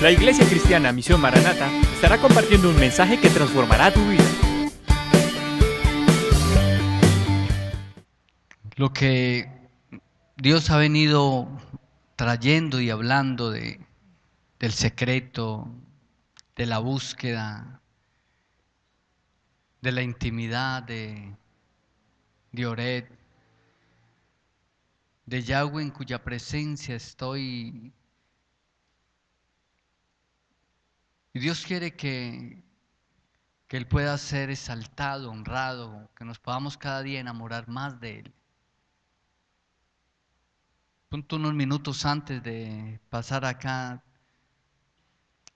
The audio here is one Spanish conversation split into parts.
La Iglesia Cristiana Misión Maranata estará compartiendo un mensaje que transformará tu vida. Lo que Dios ha venido trayendo y hablando del secreto, de la búsqueda, de la intimidad de Ored, de Yahweh en cuya presencia estoy. Y Dios quiere que Él pueda ser exaltado, honrado, que nos podamos cada día enamorar más de Él. Punto unos minutos antes de pasar acá,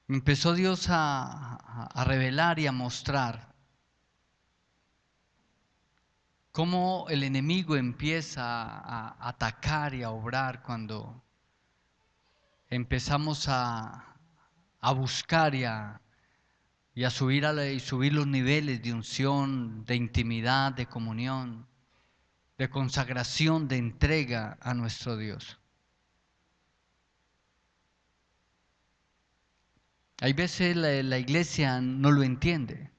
me empezó Dios a revelar y a mostrar cómo el enemigo empieza a atacar y a obrar cuando empezamos a buscar y a subir, y subir los niveles de unción, de intimidad, de comunión, de consagración, de entrega a nuestro Dios. Hay veces la iglesia no lo entiende.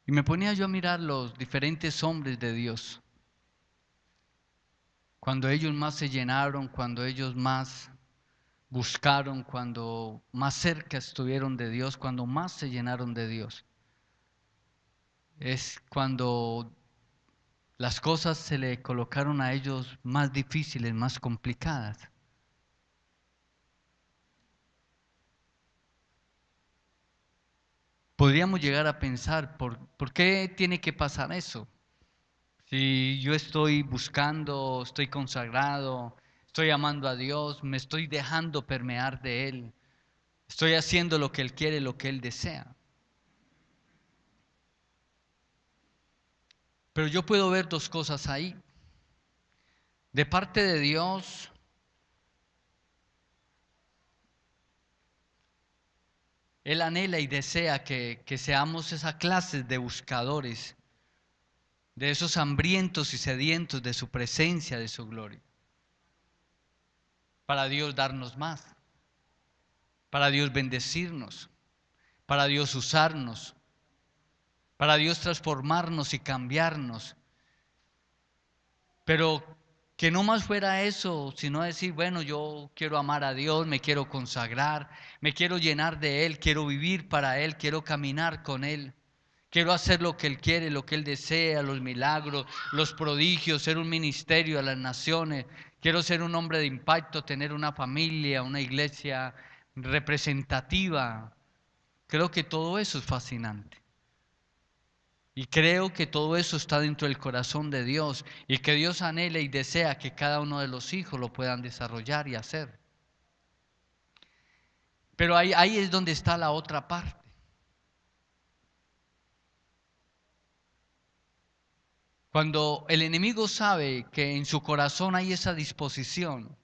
Y me ponía yo a mirar los diferentes hombres de Dios. Cuando ellos más se llenaron, cuando ellos más buscaron, cuando más cerca estuvieron de Dios, cuando más se llenaron de Dios. Es cuando las cosas se le colocaron a ellos más difíciles, más complicadas. Podríamos llegar a pensar, ¿por qué tiene que pasar eso? Si yo estoy buscando, estoy consagrado, estoy amando a Dios, me estoy dejando permear de Él, estoy haciendo lo que Él quiere, lo que Él desea. Pero yo puedo ver dos cosas ahí. De parte de Dios, Él anhela y desea que seamos esa clase de buscadores, de esos hambrientos y sedientos de su presencia, de su gloria. Para Dios darnos más, para Dios bendecirnos, para Dios usarnos, para Dios transformarnos y cambiarnos. Pero que no más fuera eso, sino decir, bueno, yo quiero amar a Dios, me quiero consagrar, me quiero llenar de Él, quiero vivir para Él, quiero caminar con Él. Quiero hacer lo que Él quiere, lo que Él desea, los milagros, los prodigios, ser un ministerio a las naciones. Quiero ser un hombre de impacto, tener una familia, una iglesia representativa. Creo que todo eso es fascinante. Y creo que todo eso está dentro del corazón de Dios y que Dios anhela y desea que cada uno de los hijos lo puedan desarrollar y hacer. Pero ahí es donde está la otra parte. Cuando el enemigo sabe que en su corazón hay esa disposición,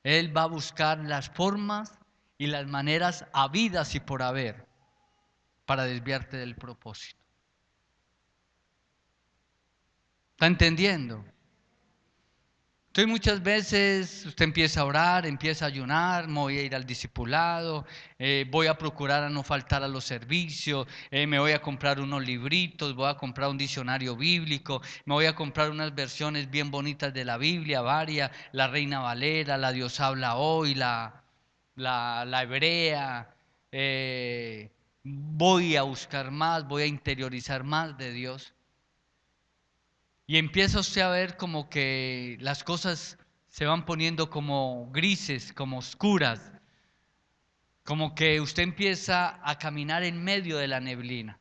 él va a buscar las formas y las maneras habidas y por haber para desviarte del propósito. ¿Está entendiendo? Entonces muchas veces usted empieza a orar, empieza a ayunar, me voy a ir al discipulado, voy a procurar a no faltar a los servicios, me voy a comprar unos libritos, voy a comprar un diccionario bíblico, me voy a comprar unas versiones bien bonitas de la Biblia, varias, la Reina Valera, la Dios habla hoy, la hebrea, voy a buscar más, voy a interiorizar más de Dios. Y empieza usted a ver como que las cosas se van poniendo como grises, como oscuras, como que usted empieza a caminar en medio de la neblina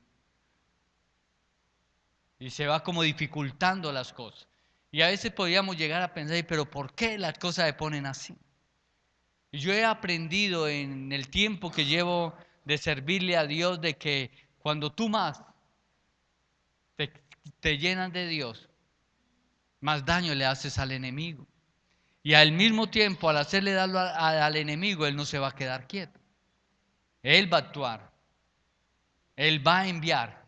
y se va como dificultando las cosas. Y a veces podríamos llegar a pensar, pero ¿por qué las cosas se ponen así? Y yo he aprendido en el tiempo que llevo de servirle a Dios de que cuando tú más te, te llenas de Dios, más daño le haces al enemigo. Y al mismo tiempo, al hacerle daño al enemigo, él no se va a quedar quieto. Él va a actuar. Él va a enviar.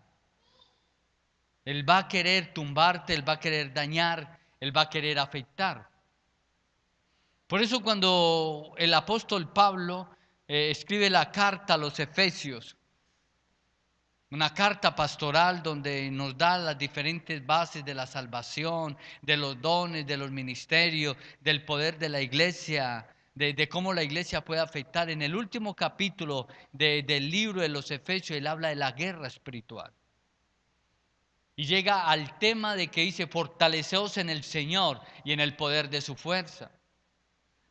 Él va a querer tumbarte, Él va a querer dañar, Él va a querer afectar. Por eso cuando el apóstol Pablo escribe la carta a los Efesios, una carta pastoral donde nos da las diferentes bases de la salvación, de los dones, de los ministerios, del poder de la iglesia, de cómo la iglesia puede afectar. En el último capítulo del libro de los Efesios, él habla de la guerra espiritual. Y llega al tema de que dice, fortaleceos en el Señor y en el poder de su fuerza.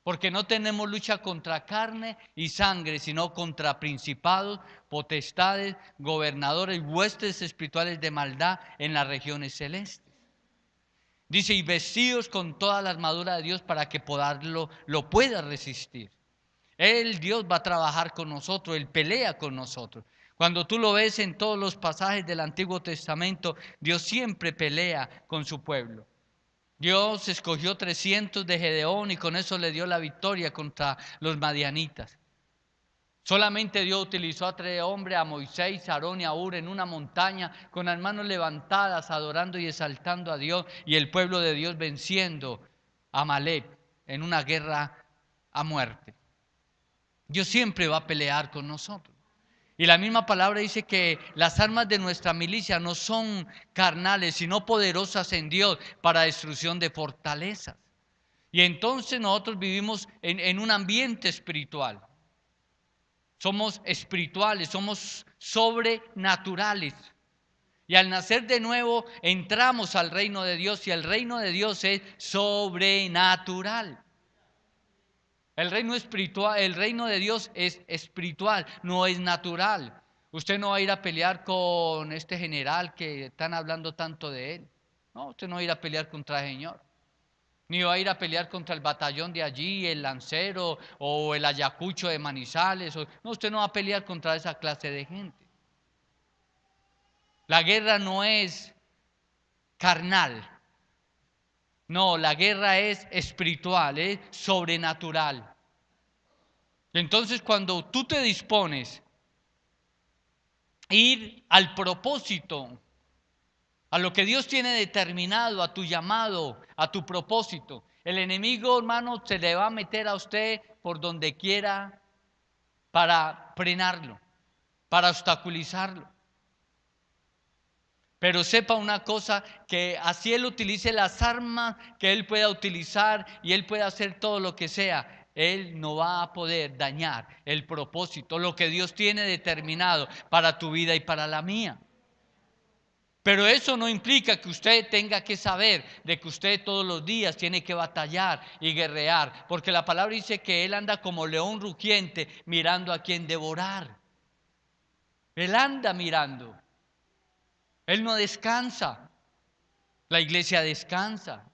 Porque no tenemos lucha contra carne y sangre, sino contra principados, potestades, gobernadores, huestes espirituales de maldad en las regiones celestes. Dice, y vestidos con toda la armadura de Dios para que lo pueda resistir. Dios va a trabajar con nosotros, Él pelea con nosotros. Cuando tú lo ves en todos los pasajes del Antiguo Testamento, Dios siempre pelea con su pueblo. Dios escogió 300 de Gedeón y con eso le dio la victoria contra los madianitas. Solamente Dios utilizó a 3 hombres, a Moisés, a Aarón y a Hur en una montaña con las manos levantadas, adorando y exaltando a Dios, y el pueblo de Dios venciendo a Amalek en una guerra a muerte. Dios siempre va a pelear con nosotros. Y la misma palabra dice que las armas de nuestra milicia no son carnales, sino poderosas en Dios para destrucción de fortalezas. Y entonces nosotros vivimos en un ambiente espiritual. Somos espirituales, somos sobrenaturales. Y al nacer de nuevo entramos al reino de Dios y el reino de Dios es sobrenatural. El reino espiritual, el reino de Dios es espiritual, no es natural. Usted no va a ir a pelear con este general que están hablando tanto de él. No, usted no va a ir a pelear contra el Señor. Ni va a ir a pelear contra el batallón de allí, el Lancero o el Ayacucho de Manizales. No, usted no va a pelear contra esa clase de gente. La guerra no es carnal. No, la guerra es espiritual, es sobrenatural. Entonces, cuando tú te dispones a ir al propósito, a lo que Dios tiene determinado, a tu llamado, a tu propósito, el enemigo, hermano, se le va a meter a usted por donde quiera para frenarlo, para obstaculizarlo. Pero sepa una cosa, que así él utilice las armas que él pueda utilizar y él pueda hacer todo lo que sea, él no va a poder dañar el propósito, lo que Dios tiene determinado para tu vida y para la mía. Pero eso no implica que usted tenga que saber de que usted todos los días tiene que batallar y guerrear, porque la palabra dice que él anda como león rugiente mirando a quien devorar. Él anda mirando. Él no descansa. La iglesia descansa.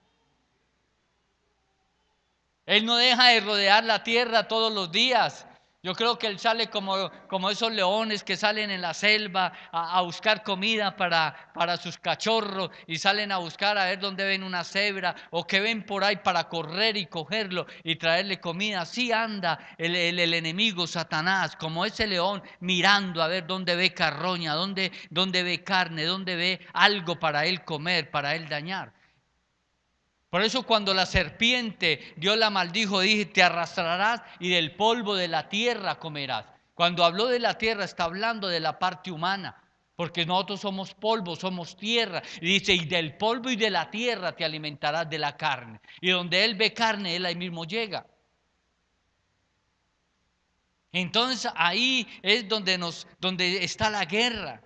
Él no deja de rodear la tierra todos los días. Yo creo que él sale como esos leones que salen en la selva a buscar comida para sus cachorros y salen a buscar a ver dónde ven una cebra o que ven por ahí para correr y cogerlo y traerle comida. Así anda el enemigo Satanás, como ese león mirando a ver dónde ve carroña, dónde ve carne, dónde ve algo para él comer, para él dañar. Por eso cuando la serpiente Dios la maldijo, dije, te arrastrarás y del polvo de la tierra comerás. Cuando habló de la tierra está hablando de la parte humana, porque nosotros somos polvo, somos tierra. Y dice, y del polvo y de la tierra te alimentarás de la carne. Y donde él ve carne, él ahí mismo llega. Entonces ahí es donde está la guerra.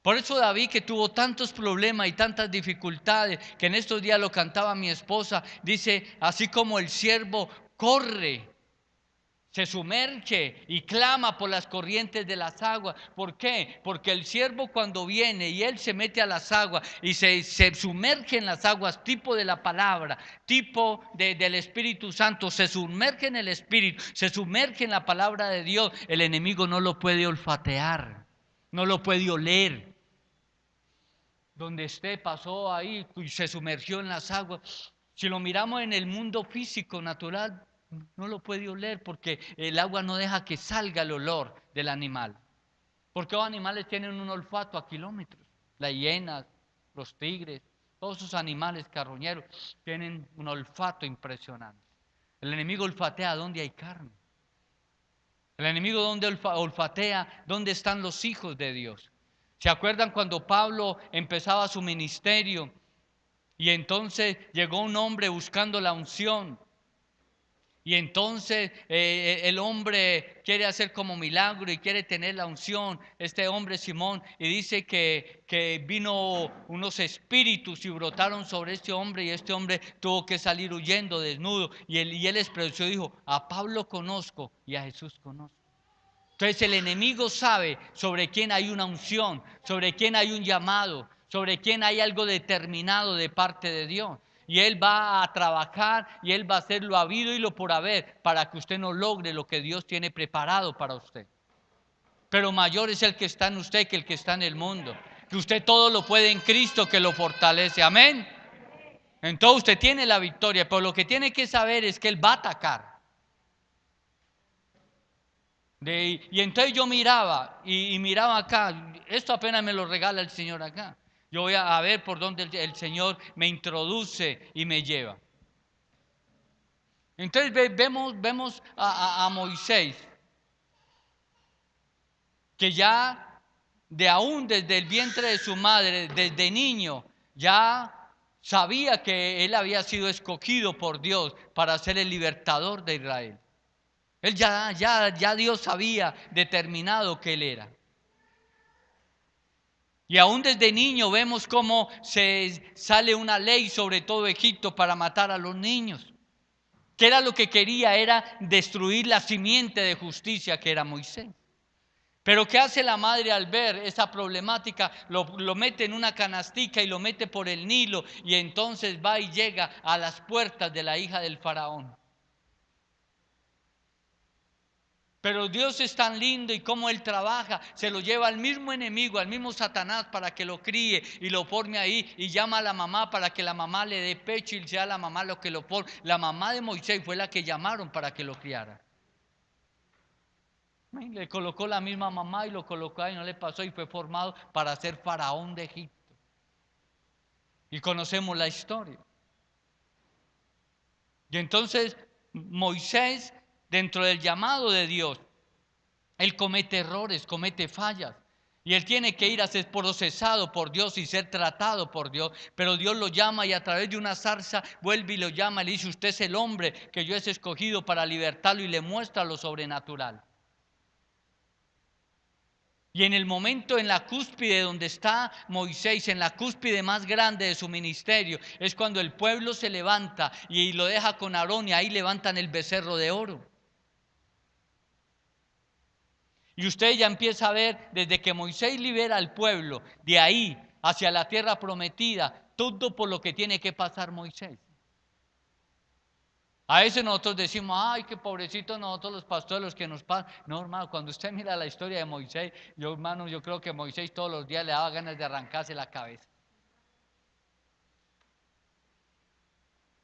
Por eso David, que tuvo tantos problemas y tantas dificultades, que en estos días lo cantaba mi esposa, dice, así como el siervo corre, se sumerge y clama por las corrientes de las aguas. ¿Por qué? Porque el siervo cuando viene y él se mete a las aguas y se sumerge en las aguas, tipo de la palabra, tipo del Espíritu Santo, se sumerge en el Espíritu, se sumerge en la palabra de Dios, el enemigo no lo puede olfatear, no lo puede oler. Donde esté, pasó ahí y se sumergió en las aguas. Si lo miramos en el mundo físico, natural, no lo puede oler porque el agua no deja que salga el olor del animal. Porque los animales tienen un olfato a kilómetros. Las hienas, los tigres, todos esos animales carroñeros tienen un olfato impresionante. El enemigo olfatea donde hay carne. El enemigo donde olfatea dónde están los hijos de Dios. ¿Se acuerdan cuando Pablo empezaba su ministerio y entonces llegó un hombre buscando la unción? Y entonces el hombre quiere hacer como milagro y quiere tener la unción, este hombre Simón, y dice que vino unos espíritus y brotaron sobre este hombre y este hombre tuvo que salir huyendo desnudo. Y él expresó, dijo, a Pablo conozco y a Jesús conozco. Entonces el enemigo sabe sobre quién hay una unción, sobre quién hay un llamado, sobre quién hay algo determinado de parte de Dios. Y Él va a trabajar y Él va a hacer lo habido y lo por haber para que usted no logre lo que Dios tiene preparado para usted. Pero mayor es el que está en usted que el que está en el mundo. Que usted todo lo puede en Cristo que lo fortalece. Amén. Entonces usted tiene la victoria, pero lo que tiene que saber es que Él va a atacar. Y entonces yo miraba y miraba acá, esto apenas me lo regala el Señor acá. Yo voy a ver por dónde el Señor me introduce y me lleva. Entonces vemos a Moisés, que ya aún desde el vientre de su madre, desde niño, ya sabía que él había sido escogido por Dios para ser el libertador de Israel. Él ya Dios había determinado que él era. Y aún desde niño vemos cómo se sale una ley sobre todo Egipto para matar a los niños. Que era lo que quería, era destruir la simiente de justicia que era Moisés. Pero ¿qué hace la madre al ver esa problemática? Lo mete en una canastica y lo mete por el Nilo y entonces va y llega a las puertas de la hija del faraón. Pero Dios es tan lindo y cómo Él trabaja, se lo lleva al mismo enemigo, al mismo Satanás para que lo críe y lo forme ahí y llama a la mamá para que la mamá le dé pecho y sea la mamá lo que lo forme. La mamá de Moisés fue la que llamaron para que lo criara. Le colocó la misma mamá y lo colocó ahí, no le pasó y fue formado para ser faraón de Egipto. Y conocemos la historia. Y entonces Moisés, dentro del llamado de Dios, él comete errores, comete fallas. Y él tiene que ir a ser procesado por Dios y ser tratado por Dios. Pero Dios lo llama y a través de una zarza vuelve y lo llama y le dice, usted es el hombre que yo he escogido para libertarlo, y le muestra lo sobrenatural. Y en el momento, en la cúspide donde está Moisés, en la cúspide más grande de su ministerio, es cuando el pueblo se levanta y lo deja con Aarón y ahí levantan el becerro de oro. Y usted ya empieza a ver desde que Moisés libera al pueblo, de ahí hacia la tierra prometida, todo por lo que tiene que pasar Moisés. A veces nosotros decimos, ay, qué pobrecitos nosotros los pastores los que nos pasan. No, hermano, cuando usted mira la historia de Moisés, yo creo que Moisés todos los días le daba ganas de arrancarse la cabeza.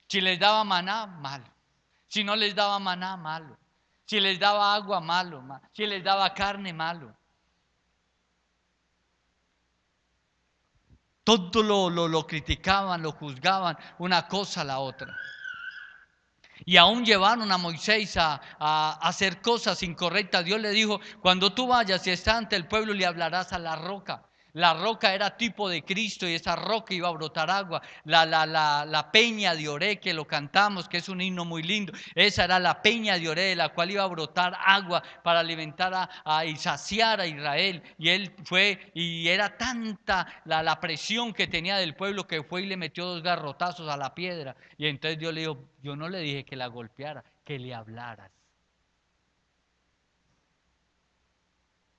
Si les daba maná, malo. Si no les daba maná, malo. Si les daba agua, malo. Si les daba carne, malo. Todo lo criticaban, lo juzgaban, una cosa a la otra. Y aún llevaron a Moisés a hacer cosas incorrectas. Dios le dijo, cuando tú vayas y estés ante el pueblo, le hablarás a la roca. La roca era tipo de Cristo y esa roca iba a brotar agua. La peña de Oré, que lo cantamos, que es un himno muy lindo. Esa era la peña de Oré, de la cual iba a brotar agua para alimentar y saciar a Israel. Y él fue, y era tanta la presión que tenía del pueblo, que fue y le metió 2 garrotazos a la piedra. Y entonces Dios le dijo, yo no le dije que la golpeara, que le hablaras.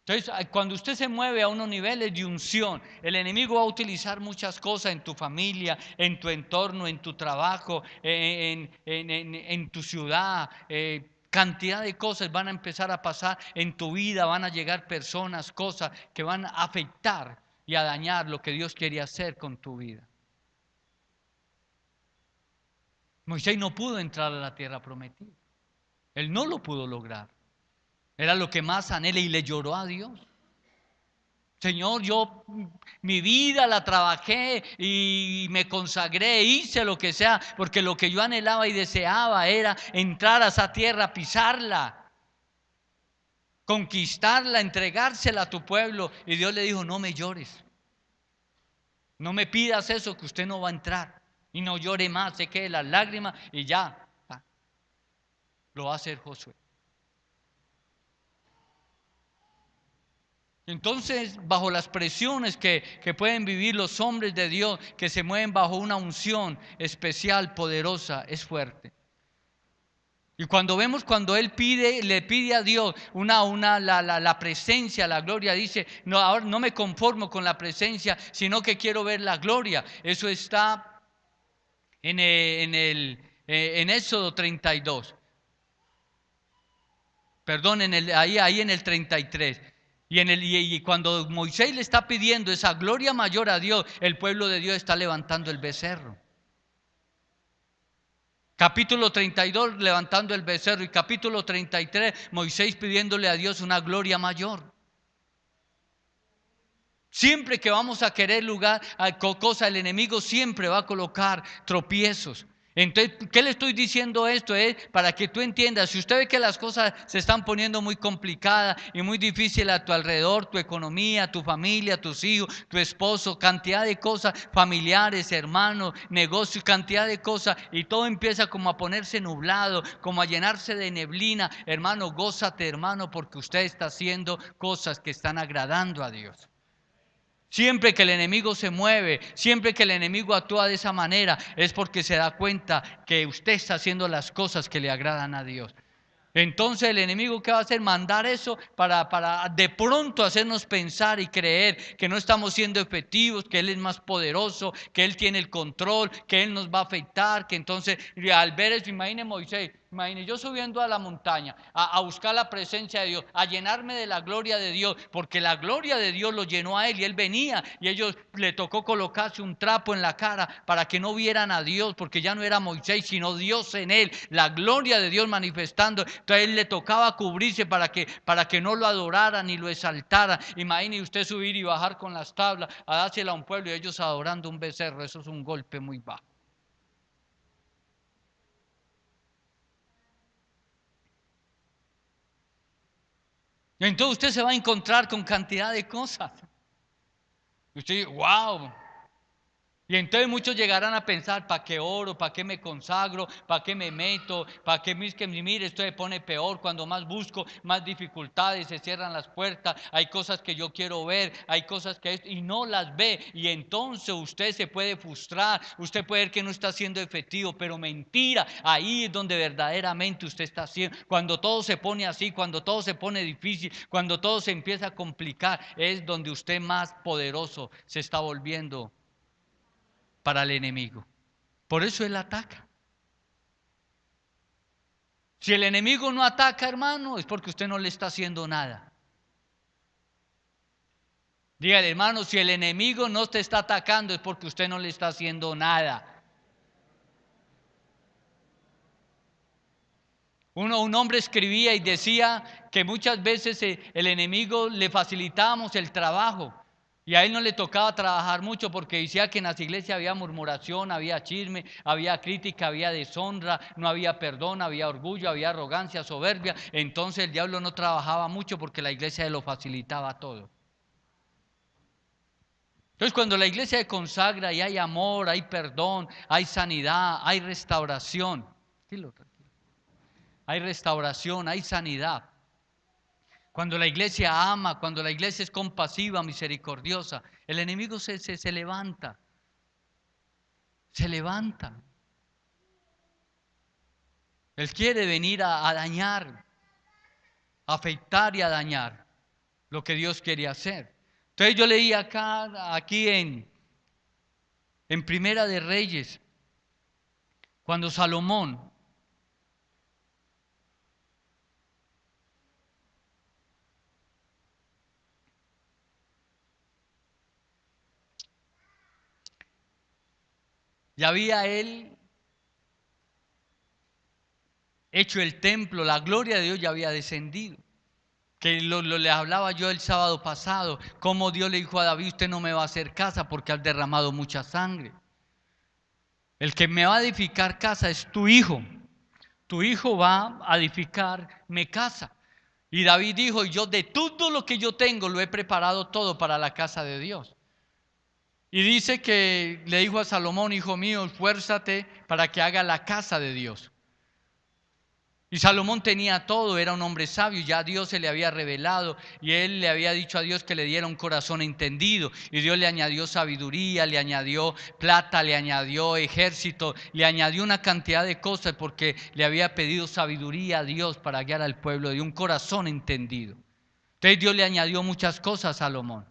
Entonces, cuando usted se mueve a unos niveles de unción, el enemigo va a utilizar muchas cosas en tu familia, en tu entorno, en tu trabajo, en tu ciudad. Cantidad de cosas van a empezar a pasar en tu vida, van a llegar personas, cosas que van a afectar y a dañar lo que Dios quería hacer con tu vida. Moisés no pudo entrar a la tierra prometida. Él no lo pudo lograr. Era lo que más anhela y le lloró a Dios. Señor, yo mi vida la trabajé y me consagré, hice lo que sea, porque lo que yo anhelaba y deseaba era entrar a esa tierra, pisarla, conquistarla, entregársela a tu pueblo. Y Dios le dijo, no me llores, no me pidas eso que usted no va a entrar. Y no llore más, se quede las lágrimas y ya. Lo va a hacer Josué. Entonces, bajo las presiones que pueden vivir los hombres de Dios, que se mueven bajo una unción especial, poderosa, es fuerte. Y cuando vemos, cuando él le pide a Dios la presencia, la gloria, dice, no, ahora no me conformo con la presencia, sino que quiero ver la gloria. Eso está en Éxodo 32. Perdón, ahí en el 33. Y cuando Moisés le está pidiendo esa gloria mayor a Dios, el pueblo de Dios está levantando el becerro. Capítulo 32, levantando el becerro. Y capítulo 33, Moisés pidiéndole a Dios una gloria mayor. Siempre que vamos a querer lugar, cosa, el enemigo siempre va a colocar tropiezos. Entonces, ¿qué le estoy diciendo esto? Es para que tú entiendas, si usted ve que las cosas se están poniendo muy complicadas y muy difíciles a tu alrededor, tu economía, tu familia, tus hijos, tu esposo, cantidad de cosas, familiares, hermanos, negocios, cantidad de cosas, y todo empieza como a ponerse nublado, como a llenarse de neblina, hermano, gózate, hermano, porque usted está haciendo cosas que están agradando a Dios. Siempre que el enemigo se mueve, siempre que el enemigo actúa de esa manera, es porque se da cuenta que usted está haciendo las cosas que le agradan a Dios. Entonces el enemigo, ¿qué va a hacer? Mandar eso para de pronto hacernos pensar y creer que no estamos siendo efectivos, que Él es más poderoso, que Él tiene el control, que Él nos va a afectar, que entonces al ver eso, imagine Moisés, imagine yo subiendo a la montaña a buscar la presencia de Dios, a llenarme de la gloria de Dios, porque la gloria de Dios lo llenó a él y él venía y ellos le tocó colocarse un trapo en la cara para que no vieran a Dios, porque ya no era Moisés, sino Dios en él, la gloria de Dios manifestando. Entonces a él le tocaba cubrirse para que no lo adoraran ni lo exaltaran. Imagine usted subir y bajar con las tablas a dársela a un pueblo y ellos adorando un becerro. Eso es un golpe muy bajo. Y entonces usted se va a encontrar con cantidad de cosas. Y usted dice, wow. Y entonces muchos llegarán a pensar, ¿para qué oro? ¿Para qué me consagro? ¿Para qué me meto? ¿Para qué mire, esto se pone peor? Cuando más busco, más dificultades, se cierran las puertas, hay cosas que yo quiero ver, hay cosas y no las ve. Y entonces usted se puede frustrar, usted puede ver que no está siendo efectivo, pero mentira, ahí es donde verdaderamente usted está haciendo. Cuando todo se pone así, cuando todo se pone difícil, cuando todo se empieza a complicar, es donde usted más poderoso se está volviendo para el enemigo. Por eso él ataca. Si el enemigo no ataca, hermano, es porque usted no le está haciendo nada. Dígale, hermano, si el enemigo no te está atacando, es porque usted no le está haciendo nada. Un hombre escribía y decía que muchas veces el enemigo le facilitábamos el trabajo. Y a él no le tocaba trabajar mucho porque decía que en las iglesias había murmuración, había chisme, había crítica, había deshonra, no había perdón, había orgullo, había arrogancia, soberbia. Entonces el diablo no trabajaba mucho porque la iglesia lo facilitaba todo. Entonces cuando la iglesia se consagra y hay amor, hay perdón, hay sanidad, hay restauración. Hay restauración, hay sanidad. Cuando la iglesia ama, cuando la iglesia es compasiva, misericordiosa, el enemigo se levanta. Se levanta. Él quiere venir a dañar, a afectar y a dañar lo que Dios quiere hacer. Entonces yo leí aquí en Primera de Reyes, cuando Salomón ya había él hecho el templo, la gloria de Dios ya había descendido. que les hablaba yo el sábado pasado, cómo Dios le dijo a David, usted no me va a hacer casa porque has derramado mucha sangre. El que me va a edificar casa es tu hijo. Tu hijo va a edificarme casa. Y David dijo, yo de todo lo que yo tengo lo he preparado todo para la casa de Dios. Y dice que le dijo a Salomón, hijo mío, esfuérzate para que haga la casa de Dios. Y Salomón tenía todo, era un hombre sabio, ya Dios se le había revelado y él le había dicho a Dios que le diera un corazón entendido. Y Dios le añadió sabiduría, le añadió plata, le añadió ejército, le añadió una cantidad de cosas porque le había pedido sabiduría a Dios para guiar al pueblo y un corazón entendido. Entonces Dios le añadió muchas cosas a Salomón.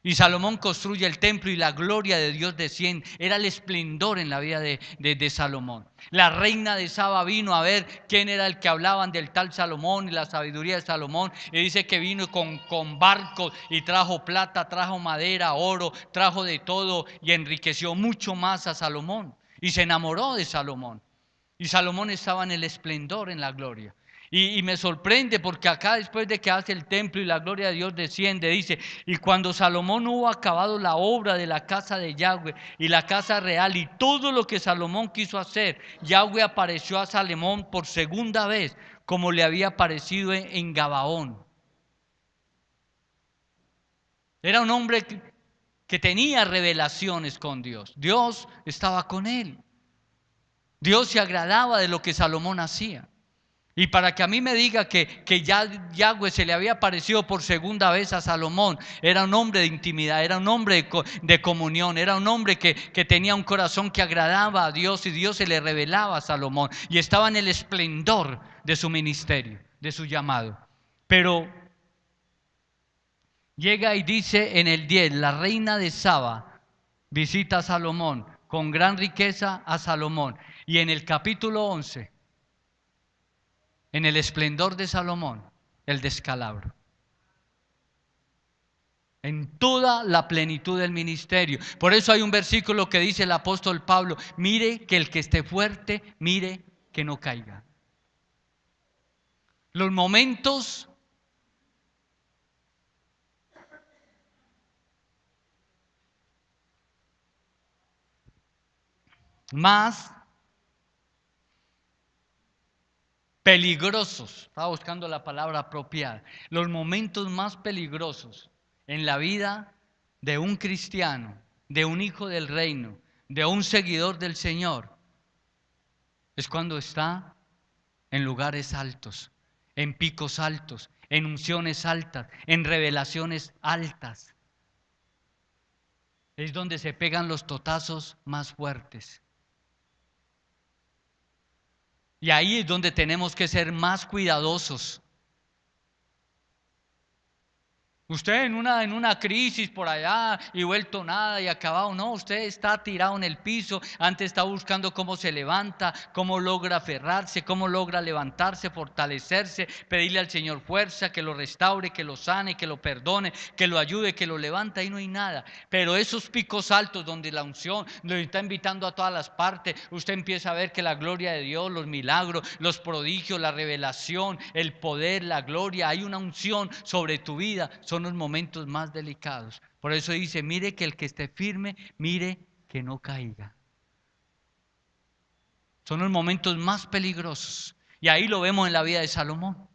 Y Salomón construye el templo y la gloria de Dios desciende. Era el esplendor en la vida de Salomón. La reina de Saba vino a ver quién era el que hablaban del tal Salomón y la sabiduría de Salomón. Y dice que vino con barcos y trajo plata, trajo madera, oro, trajo de todo y enriqueció mucho más a Salomón. Y se enamoró de Salomón. Y Salomón estaba en el esplendor, en la gloria. Y me sorprende porque acá después de que hace el templo y la gloria de Dios desciende, dice, y cuando Salomón hubo acabado la obra de la casa de Yahweh y la casa real y todo lo que Salomón quiso hacer, Yahweh apareció a Salomón por segunda vez, como le había aparecido en Gabaón. Era un hombre que tenía revelaciones con Dios. Dios estaba con él. Dios se agradaba de lo que Salomón hacía. Y para que a mí me diga que ya Yahweh se le había aparecido por segunda vez a Salomón, era un hombre de intimidad, era un hombre de comunión, era un hombre que tenía un corazón que agradaba a Dios y Dios se le revelaba a Salomón y estaba en el esplendor de su ministerio, de su llamado. Pero llega y dice en el 10, la reina de Saba visita a Salomón con gran riqueza a Salomón. Y en el capítulo 11, en el esplendor de Salomón, el descalabro. En toda la plenitud del ministerio. Por eso hay un versículo que dice el apóstol Pablo, mire que el que esté fuerte, mire que no caiga. Los momentos más peligrosos, estaba buscando la palabra apropiada, los momentos más peligrosos en la vida de un cristiano, de un hijo del reino, de un seguidor del Señor, es cuando está en lugares altos, en picos altos, en unciones altas, en revelaciones altas. Es donde se pegan los totazos más fuertes. Y ahí es donde tenemos que ser más cuidadosos. Usted en una crisis por allá y vuelto nada y acabado, no, usted está tirado en el piso, antes está buscando cómo se levanta, cómo logra aferrarse, cómo logra levantarse, fortalecerse, pedirle al Señor fuerza, que lo restaure, que lo sane, que lo perdone, que lo ayude, que lo levante, ahí no hay nada. Pero esos picos altos donde la unción lo está invitando a todas las partes, usted empieza a ver que la gloria de Dios, los milagros, los prodigios, la revelación, el poder, la gloria, hay una unción sobre tu vida, son los momentos más delicados. Por eso dice, mire que el que esté firme, mire que no caiga. Son los momentos más peligrosos. Y ahí lo vemos en la vida de Salomón.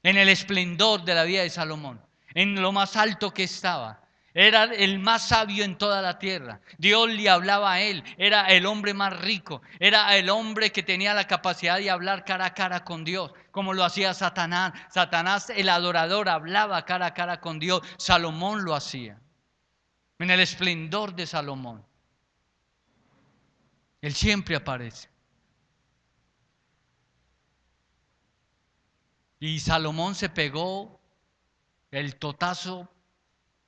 En el esplendor de la vida de Salomón. En lo más alto que estaba. Era el más sabio en toda la tierra. Dios le hablaba a él. Era el hombre más rico. Era el hombre que tenía la capacidad de hablar cara a cara con Dios, como lo hacía Satanás. Satanás, el adorador, hablaba cara a cara con Dios. Salomón lo hacía. En el esplendor de Salomón. Él siempre aparece. Y Salomón se pegó el totazo,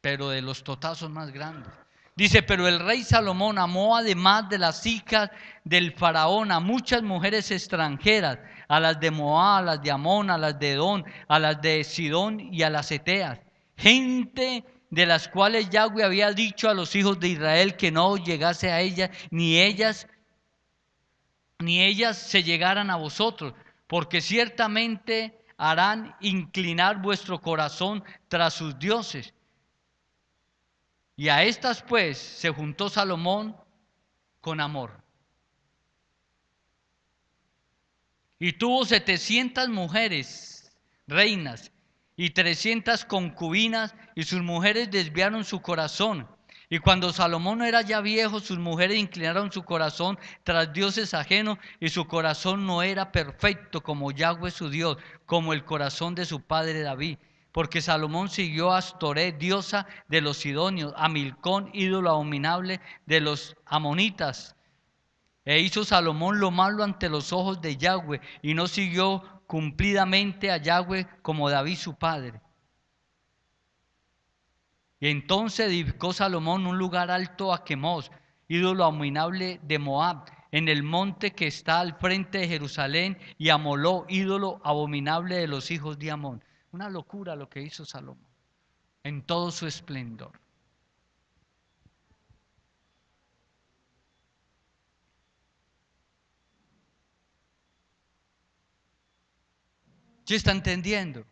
pero de los totazos más grandes. Dice, pero el rey Salomón amó además de las hijas del faraón a muchas mujeres extranjeras, a las de Moab, a las de Amón, a las de Edom, a las de Sidón y a las Eteas. Gente de las cuales Yahweh había dicho a los hijos de Israel que no llegase a ellas, ni ellas se llegaran a vosotros, porque ciertamente harán inclinar vuestro corazón tras sus dioses. Y a estas pues se juntó Salomón con amor. Y tuvo 700 mujeres, reinas, y 300 concubinas, y sus mujeres desviaron su corazón. Y cuando Salomón era ya viejo, sus mujeres inclinaron su corazón tras dioses ajenos, y su corazón no era perfecto como Yahweh su Dios, como el corazón de su padre David. Porque Salomón siguió a Astoret, diosa de los sidonios, a Milcón, ídolo abominable de los amonitas. E hizo Salomón lo malo ante los ojos de Yahweh, y no siguió cumplidamente a Yahweh como David su padre. Y entonces edificó Salomón un lugar alto a Quemos, ídolo abominable de Moab, en el monte que está al frente de Jerusalén, y a Moló, ídolo abominable de los hijos de Amón. Una locura lo que hizo Salomón, en todo su esplendor. ¿Sí está entendiendo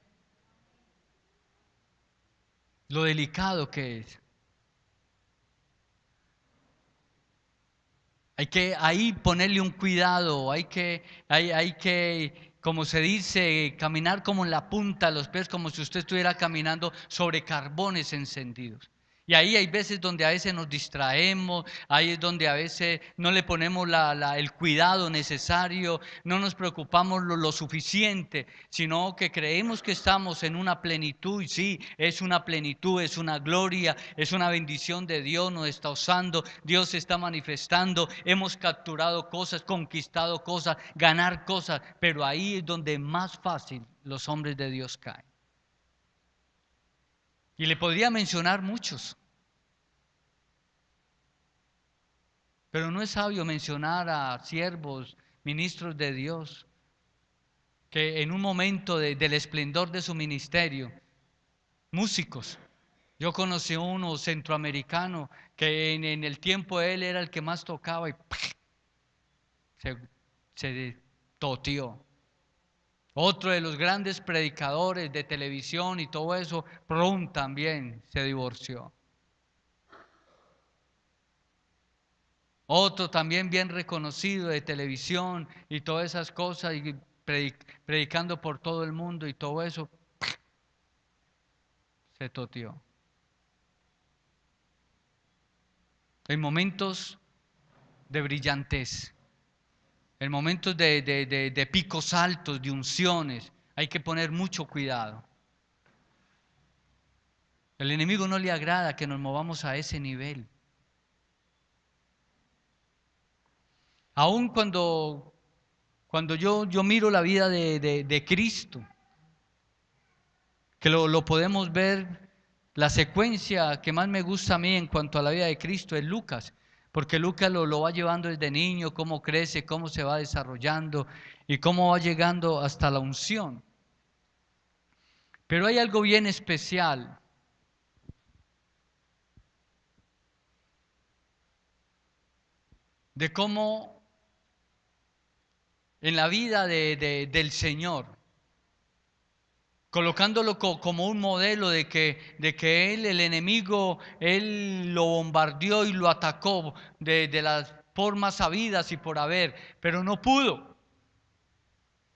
lo delicado que es? Hay que ahí ponerle un cuidado, hay que, como se dice, caminar como en la punta de los pies, como si usted estuviera caminando sobre carbones encendidos. Y ahí hay veces donde a veces nos distraemos, ahí es donde a veces no le ponemos el cuidado necesario, no nos preocupamos lo suficiente, sino que creemos que estamos en una plenitud, y sí, es una plenitud, es una gloria, es una bendición de Dios, nos está usando, Dios se está manifestando, hemos capturado cosas, conquistado cosas, ganar cosas, pero ahí es donde más fácil los hombres de Dios caen. Y le podría mencionar muchos, pero no es sabio mencionar a siervos, ministros de Dios, que en un momento del esplendor de su ministerio, músicos. Yo conocí a uno centroamericano que en el tiempo él era el que más tocaba y se, se toteó. Otro de los grandes predicadores de televisión y todo eso, pronto también se divorció. Otro también bien reconocido de televisión y todas esas cosas, y predicando por todo el mundo y todo eso, se toteó. En momentos de brillantez, en momentos de picos altos, de unciones, hay que poner mucho cuidado. El enemigo no le agrada que nos movamos a ese nivel. Aun cuando yo miro la vida de Cristo, que lo podemos ver, la secuencia que más me gusta a mí en cuanto a la vida de Cristo es Lucas, porque Lucas lo va llevando desde niño, cómo crece, cómo se va desarrollando y cómo va llegando hasta la unción. Pero hay algo bien especial. De cómo en la vida del Señor, colocándolo como un modelo de que él, el enemigo, él lo bombardeó y lo atacó de las formas sabidas y por haber, pero no pudo.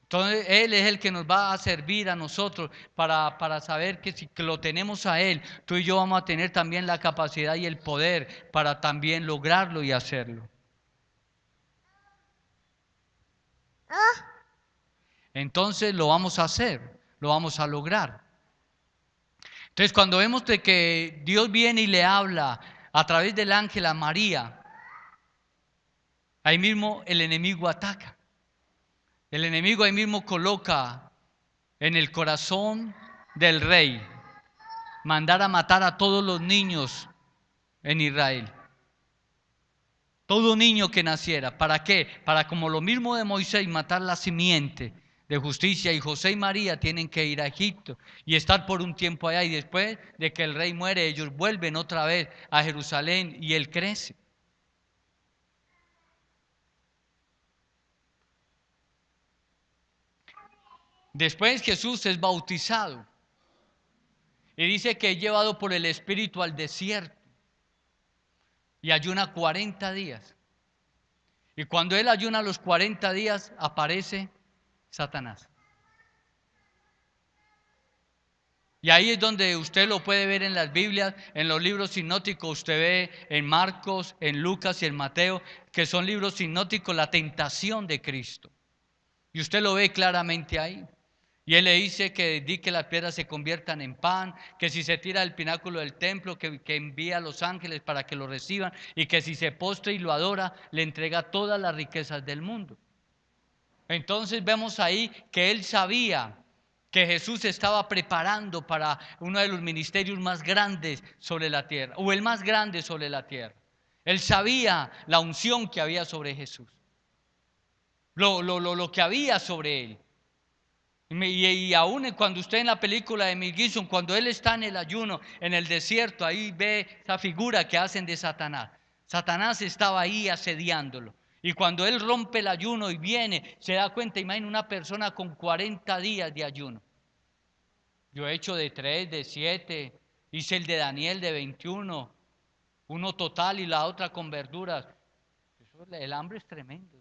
Entonces Él es el que nos va a servir a nosotros para saber que si que lo tenemos a Él, tú y yo vamos a tener también la capacidad y el poder para también lograrlo y hacerlo. Entonces lo vamos a hacer, lo vamos a lograr. Entonces cuando vemos de que Dios viene y le habla a través del ángel a María, ahí mismo el enemigo ataca. El enemigo ahí mismo coloca en el corazón del rey mandar a matar a todos los niños en Israel. Todo niño que naciera. ¿Para qué? Para, como lo mismo de Moisés, matar la simiente de justicia. Y José y María tienen que ir a Egipto y estar por un tiempo allá. Y después de que el rey muere, ellos vuelven otra vez a Jerusalén y él crece. Después Jesús es bautizado y dice que es llevado por el Espíritu al desierto y ayuna 40 días. Y cuando él ayuna los 40 días aparece Satanás. Y ahí es donde usted lo puede ver en las Biblias, en los libros sinópticos, usted ve en Marcos, en Lucas y en Mateo, que son libros sinópticos, la tentación de Cristo. Y usted lo ve claramente ahí. Y él le dice que di que las piedras se conviertan en pan, que si se tira del pináculo del templo, que envía a los ángeles para que lo reciban, y que si se postra y lo adora, le entrega todas las riquezas del mundo. Entonces vemos ahí que él sabía que Jesús estaba preparando para uno de los ministerios más grandes sobre la tierra, o el más grande sobre la tierra. Él sabía la unción que había sobre Jesús, lo que había sobre él. Y aún cuando usted en la película de Mel Gibson, cuando él está en el ayuno, en el desierto, ahí ve esa figura que hacen de Satanás. Satanás estaba ahí asediándolo. Y cuando él rompe el ayuno y viene, se da cuenta, imagina una persona con 40 días de ayuno. Yo he hecho de 3, de 7, hice el de Daniel de 21, uno total y la otra con verduras. El hambre es tremendo.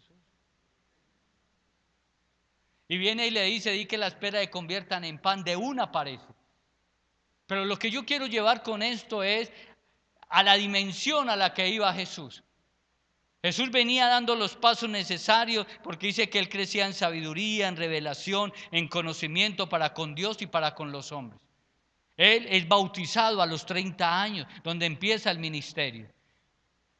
Y viene y le dice, di que la espera se conviertan en pan, de una parece. Pero lo que yo quiero llevar con esto es a la dimensión a la que iba Jesús. Jesús venía dando los pasos necesarios porque dice que él crecía en sabiduría, en revelación, en conocimiento para con Dios y para con los hombres. Él es bautizado a los 30 años, donde empieza el ministerio.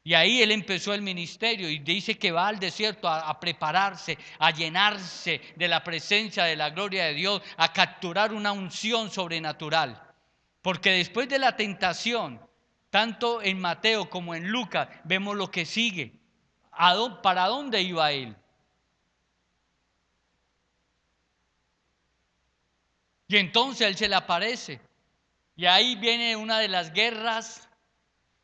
Y ahí él empezó el ministerio y dice que va al desierto a prepararse, a llenarse de la presencia, de la gloria de Dios, a capturar una unción sobrenatural. Porque después de la tentación, tanto en Mateo como en Lucas, vemos lo que sigue. ¿Para dónde iba él? Y entonces él se le aparece. Y ahí viene una de las guerras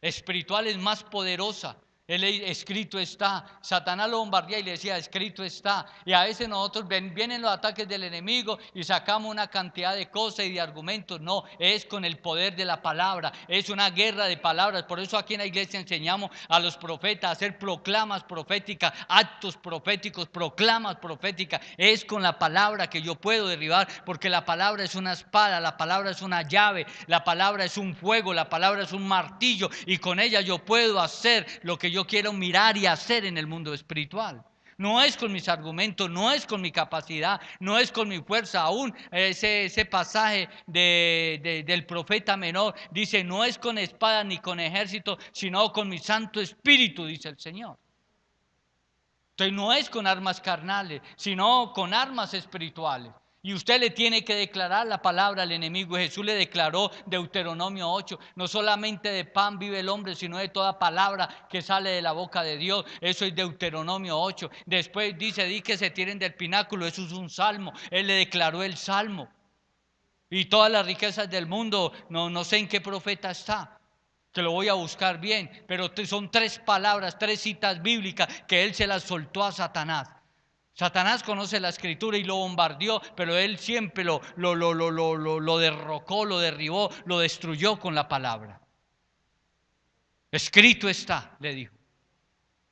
espirituales más poderosas. Él escrito está. Satanás lo bombardea y le decía, escrito está. Y a veces nosotros vienen los ataques del enemigo y sacamos una cantidad de cosas y de argumentos. No, es con el poder de la palabra. Es una guerra de palabras. Por eso aquí en la iglesia enseñamos a los profetas a hacer proclamas proféticas, actos proféticos, proclamas proféticas. Es con la palabra que yo puedo derribar, porque la palabra es una espada, la palabra es una llave, la palabra es un fuego, la palabra es un martillo, y con ella yo puedo hacer lo que yo quiero mirar y hacer en el mundo espiritual. No es con mis argumentos, no es con mi capacidad, no es con mi fuerza. Aún ese pasaje del profeta menor dice, no es con espada ni con ejército, sino con mi Santo Espíritu, dice el Señor. Entonces no es con armas carnales, sino con armas espirituales. Y usted le tiene que declarar la palabra al enemigo. Jesús le declaró Deuteronomio 8, no solamente de pan vive el hombre, sino de toda palabra que sale de la boca de Dios. Eso es Deuteronomio 8. Después dice, di que se tiren del pináculo, eso es un salmo. Él le declaró el salmo. Y todas las riquezas del mundo, no sé en qué profeta está, que lo voy a buscar bien, pero son 3 palabras, 3 citas bíblicas que él se las soltó a Satanás. Satanás conoce la escritura y lo bombardeó, pero él siempre lo derrocó, lo derribó, lo destruyó con la palabra. Escrito está, le dijo.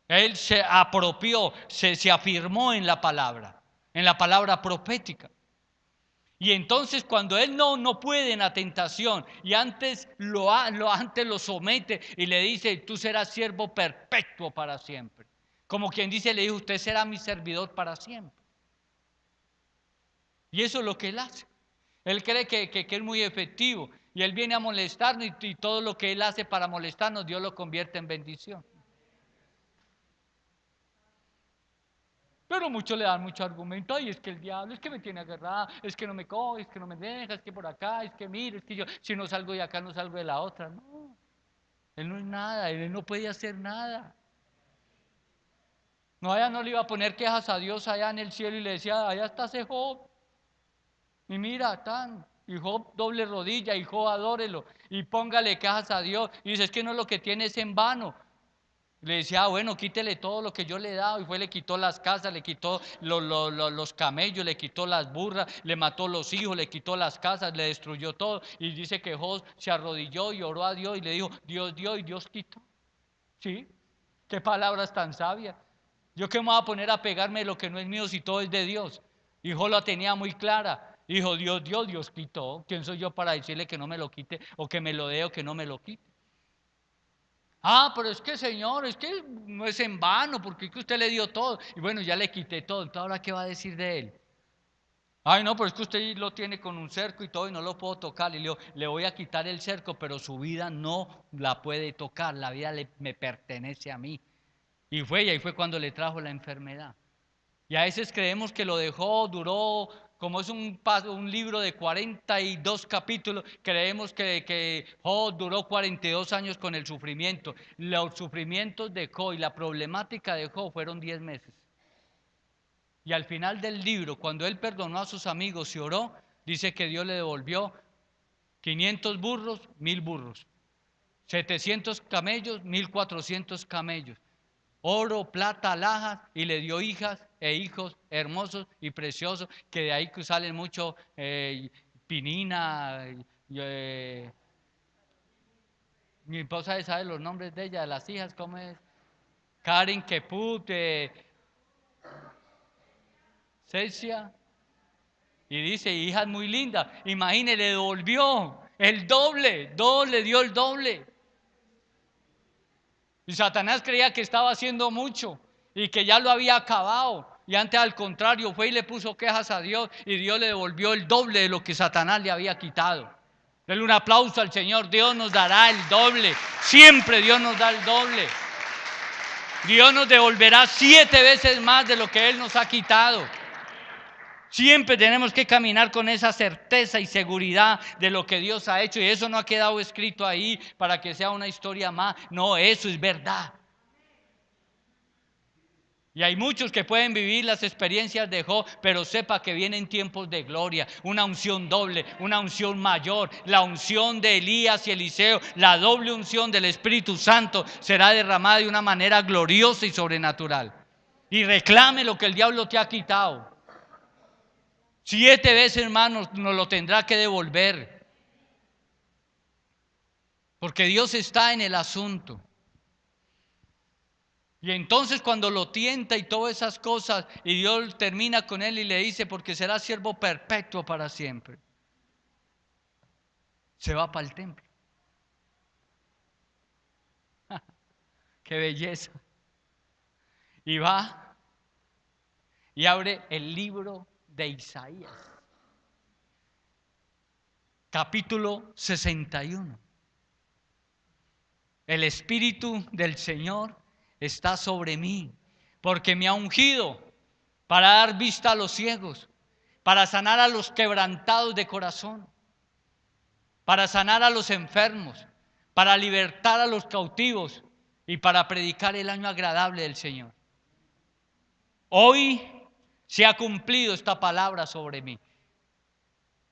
Él se apropió, se afirmó en la palabra profética. Y entonces cuando él no puede en la tentación y antes lo somete y le dice, tú serás siervo perpetuo para siempre. Como quien dice, le dijo, usted será mi servidor para siempre. Y eso es lo que él hace. Él cree que es muy efectivo y él viene a molestarnos y todo lo que él hace para molestarnos, Dios lo convierte en bendición. Pero muchos le dan mucho argumento, ay, es que el diablo, es que me tiene agarrada, es que no me coge, es que no me deja, es que por acá, es que mire, es que yo, si no salgo de acá, no salgo de la otra. No, él no es nada, él no puede hacer nada. No, allá no le iba a poner quejas a Dios allá en el cielo y le decía, allá está ese Job. Y mira, y Job doble rodilla, y Job adórelo, y póngale quejas a Dios. Y dice, es que no, lo que tiene es en vano. Le decía, bueno, quítele todo lo que yo le he dado. Y fue, le quitó las casas, le quitó los camellos, le quitó las burras, le mató los hijos, le quitó las casas, le destruyó todo. Y dice que Job se arrodilló y oró a Dios y le dijo, Dios dio y Dios quitó. ¿Sí? Qué palabras tan sabias. Yo qué me voy a poner a pegarme de lo que no es mío si todo es de Dios. Y Job la tenía muy clara. Dijo, Dios dio, Dios quitó. ¿Quién soy yo para decirle que no me lo quite o que me lo dé o que no me lo quite? Ah, pero es que Señor, es que no es en vano, porque es que usted le dio todo. Y bueno, ya le quité todo. Entonces, ¿ahora qué va a decir de él? Ay, no, pero es que usted lo tiene con un cerco y todo y no lo puedo tocar. Y le digo, le voy a quitar el cerco, pero su vida no la puede tocar. La vida me pertenece a mí. Y ahí fue cuando le trajo la enfermedad. Y a veces creemos que lo dejó, duró, como es un libro de 42 capítulos, creemos que Job duró 42 años con el sufrimiento. Los sufrimientos de Job y la problemática de Job fueron 10 meses. Y al final del libro, cuando él perdonó a sus amigos y oró, dice que Dios le devolvió 500 burros, 1000 burros, 700 camellos, 1400 camellos, oro, plata, alhajas, y le dio hijas e hijos hermosos y preciosos, que de ahí que salen mucho Pinina, mi esposa sabe los nombres de ella, de las hijas, ¿cómo es? Karen Keput, Cecia, y dice, hijas muy lindas, imagínese, le devolvió el doble, le dio el doble. Y Satanás creía que estaba haciendo mucho y que ya lo había acabado. Y antes al contrario fue y le puso quejas a Dios y Dios le devolvió el doble de lo que Satanás le había quitado. Denle un aplauso al Señor. Dios nos dará el doble. Siempre Dios nos da el doble. Dios nos devolverá 7 veces más de lo que Él nos ha quitado. Siempre tenemos que caminar con esa certeza y seguridad de lo que Dios ha hecho. Y eso no ha quedado escrito ahí para que sea una historia más. No, eso es verdad. Y hay muchos que pueden vivir las experiencias de Job, pero sepa que vienen tiempos de gloria, una unción doble, una unción mayor, la unción de Elías y Eliseo, la doble unción del Espíritu Santo será derramada de una manera gloriosa y sobrenatural. Y reclame lo que el diablo te ha quitado. 7 veces, hermanos, nos lo tendrá que devolver. Porque Dios está en el asunto. Y entonces cuando lo tienta y todas esas cosas, y Dios termina con él y le dice, porque será siervo perpetuo para siempre, se va para el templo. ¡Qué belleza! Y va y abre el libro de Isaías, capítulo 61. El Espíritu del Señor está sobre mí, porque me ha ungido para dar vista a los ciegos, para sanar a los quebrantados de corazón, para sanar a los enfermos, para libertar a los cautivos y para predicar el año agradable del Señor. Hoy se ha cumplido esta palabra sobre mí.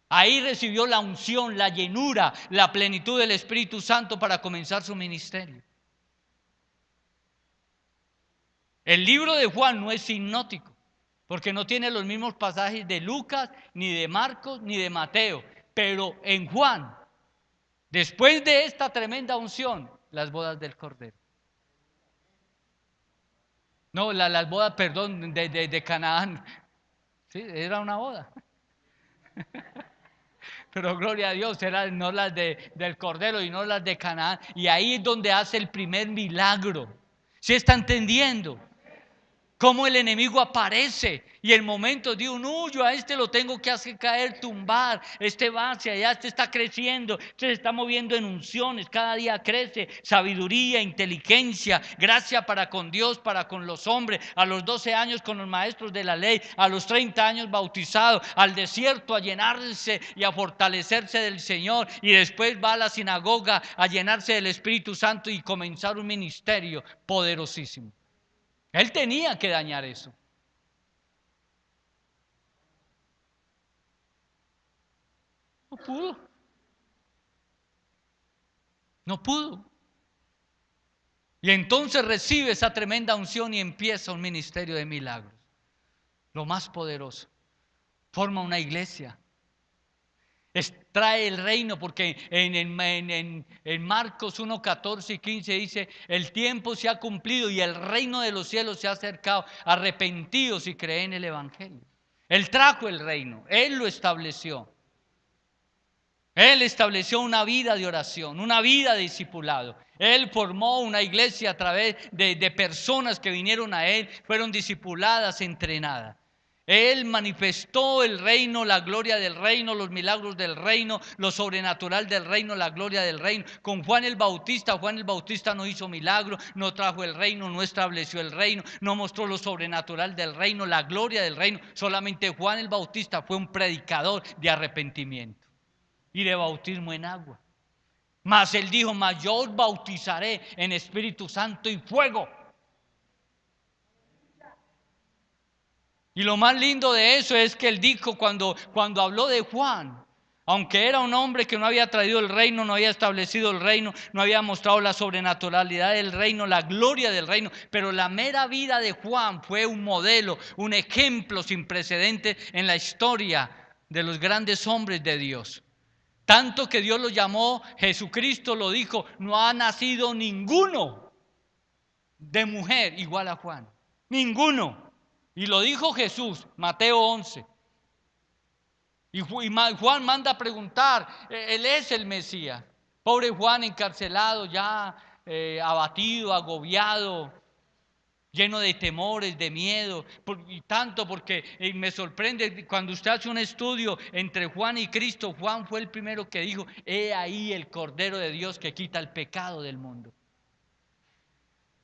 Ahí recibió la unción, la llenura, la plenitud del Espíritu Santo para comenzar su ministerio. El libro de Juan no es sinóptico, porque no tiene los mismos pasajes de Lucas, ni de Marcos, ni de Mateo. Pero en Juan, después de esta tremenda unción, las bodas del Cordero. No, las bodas, perdón, de Canaán. Sí, era una boda. Pero gloria a Dios, eran no las del Cordero y no las de Canaán. Y ahí es donde hace el primer milagro. ¿Sí está entendiendo? Cómo el enemigo aparece y el momento de un yo a este lo tengo que hacer caer, tumbar, este va hacia allá, este está creciendo, este se está moviendo en unciones, cada día crece, sabiduría, inteligencia, gracia para con Dios, para con los hombres, a los 12 años con los maestros de la ley, a los 30 años bautizado, al desierto a llenarse y a fortalecerse del Señor, y después va a la sinagoga a llenarse del Espíritu Santo y comenzar un ministerio poderosísimo. Él tenía que dañar eso. No pudo. No pudo. Y entonces recibe esa tremenda unción y empieza un ministerio de milagros. Lo más poderoso. Forma una iglesia. Trae el reino, porque en Marcos 1, 14 y 15 dice: el tiempo se ha cumplido y el reino de los cielos se ha acercado. Arrepentidos y creen en el evangelio. Él trajo el reino, Él lo estableció. Él estableció una vida de oración, una vida de discipulado. Él formó una iglesia a través de personas que vinieron a Él, fueron discipuladas, entrenadas. Él manifestó el reino, la gloria del reino, los milagros del reino, lo sobrenatural del reino, la gloria del reino. Con Juan el Bautista no hizo milagros, no trajo el reino, no estableció el reino, no mostró lo sobrenatural del reino, la gloria del reino. Solamente Juan el Bautista fue un predicador de arrepentimiento y de bautismo en agua. Mas él dijo: mas yo os bautizaré en Espíritu Santo y fuego. Y lo más lindo de eso es que él dijo, cuando habló de Juan, aunque era un hombre que no había traído el reino, no había establecido el reino, no había mostrado la sobrenaturalidad del reino, la gloria del reino, pero la mera vida de Juan fue un modelo, un ejemplo sin precedentes en la historia de los grandes hombres de Dios. Tanto que Dios lo llamó, Jesucristo lo dijo: no ha nacido ninguno de mujer igual a Juan. Ninguno. Y lo dijo Jesús, Mateo 11. Y Juan manda a preguntar: él es el Mesías. Pobre Juan, encarcelado, ya abatido, agobiado, lleno de temores, de miedo, y tanto porque me sorprende cuando usted hace un estudio entre Juan y Cristo. Juan fue el primero que dijo: he ahí el Cordero de Dios que quita el pecado del mundo.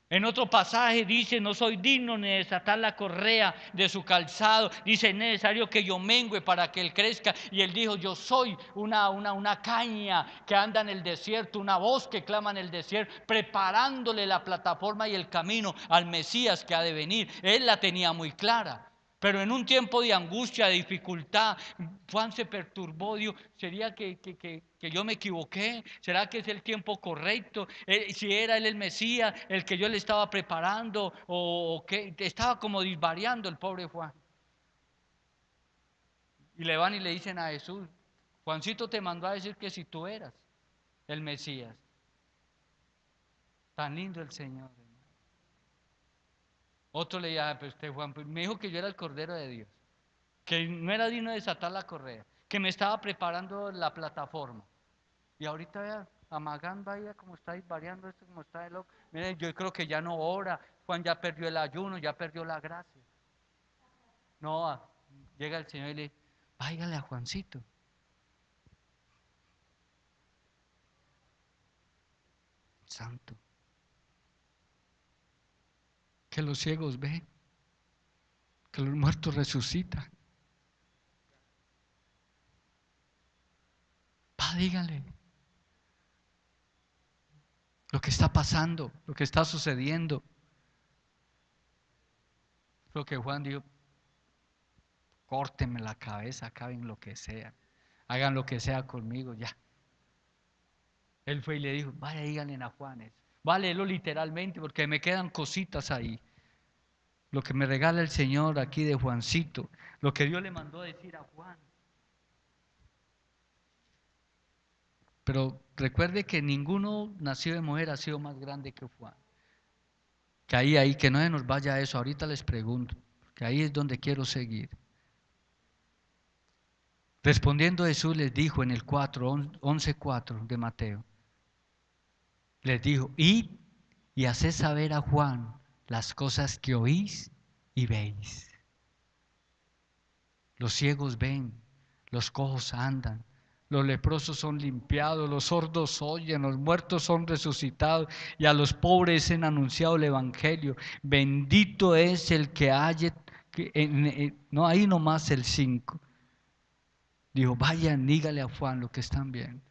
En otro pasaje dice: no soy digno ni de desatar la correa de su calzado. Dice: es necesario que yo mengüe para que él crezca. Y él dijo: yo soy una caña que anda en el desierto, una voz que clama en el desierto, preparándole la plataforma y el camino al Mesías que ha de venir. Él la tenía muy clara. Pero en un tiempo de angustia, de dificultad, Juan se perturbó. Dijo: ¿sería que yo me equivoqué? ¿Será que es el tiempo correcto? Si era él el Mesías, el que yo le estaba preparando, o qué. Estaba como disvariando el pobre Juan. Y le van y le dicen a Jesús: Juancito te mandó a decir que si tú eras el Mesías. Tan lindo el Señor. Otro le dijo: pero usted, Juan, me dijo que yo era el Cordero de Dios, que no era digno de desatar la correa, que me estaba preparando la plataforma. Y ahorita vea, amagando ahí, como está variando esto, como está de loco. Mire, yo creo que ya no ora. Juan ya perdió el ayuno, ya perdió la gracia. No, llega el Señor y le dice: váyale a Juancito. Santo. Que los ciegos ven, que los muertos resucitan. Díganle lo que está pasando, lo que está sucediendo. Lo que Juan dijo: córtenme la cabeza, acaben lo que sea, hagan lo que sea conmigo, ya. Él fue y le dijo: vaya, díganle a Juan eso. Vale, léelo literalmente porque me quedan cositas ahí. Lo que me regala el Señor aquí de Juancito, lo que Dios le mandó a decir a Juan. Pero recuerde que ninguno nacido de mujer ha sido más grande que Juan. Que ahí, que no se nos vaya eso. Ahorita les pregunto, que ahí es donde quiero seguir. Respondiendo Jesús les dijo en el 11:4 de Mateo. Les dijo: id y haced saber a Juan las cosas que oís y veis. Los ciegos ven, los cojos andan, los leprosos son limpiados, los sordos oyen, los muertos son resucitados, y a los pobres han anunciado el evangelio. Bendito es el que halle, no, ahí nomás el 5. Dijo: vayan, dígale a Juan lo que están viendo.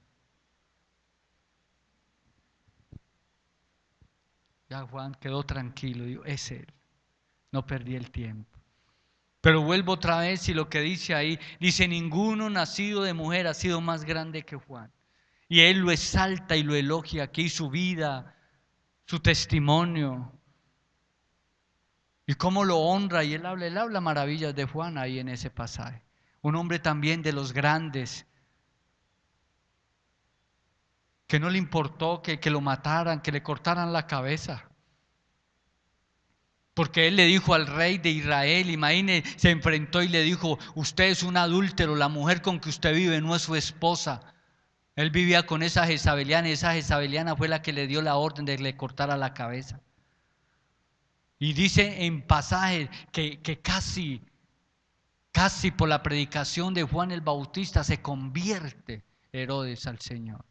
Ya Juan quedó tranquilo, dijo: es él, no perdí el tiempo. Pero vuelvo otra vez y lo que dice ahí, dice: ninguno nacido de mujer ha sido más grande que Juan. Y él lo exalta y lo elogia aquí, su vida, su testimonio y cómo lo honra. Y él habla maravillas de Juan ahí en ese pasaje. Un hombre también de los grandes, que no le importó que lo mataran, que le cortaran la cabeza. Porque él le dijo al rey de Israel, imagine, se enfrentó y le dijo: usted es un adúltero, la mujer con que usted vive no es su esposa. Él vivía con esa jezabeliana y esa jezabeliana fue la que le dio la orden de que le cortara la cabeza. Y dice en pasaje que casi por la predicación de Juan el Bautista se convierte Herodes al Señor.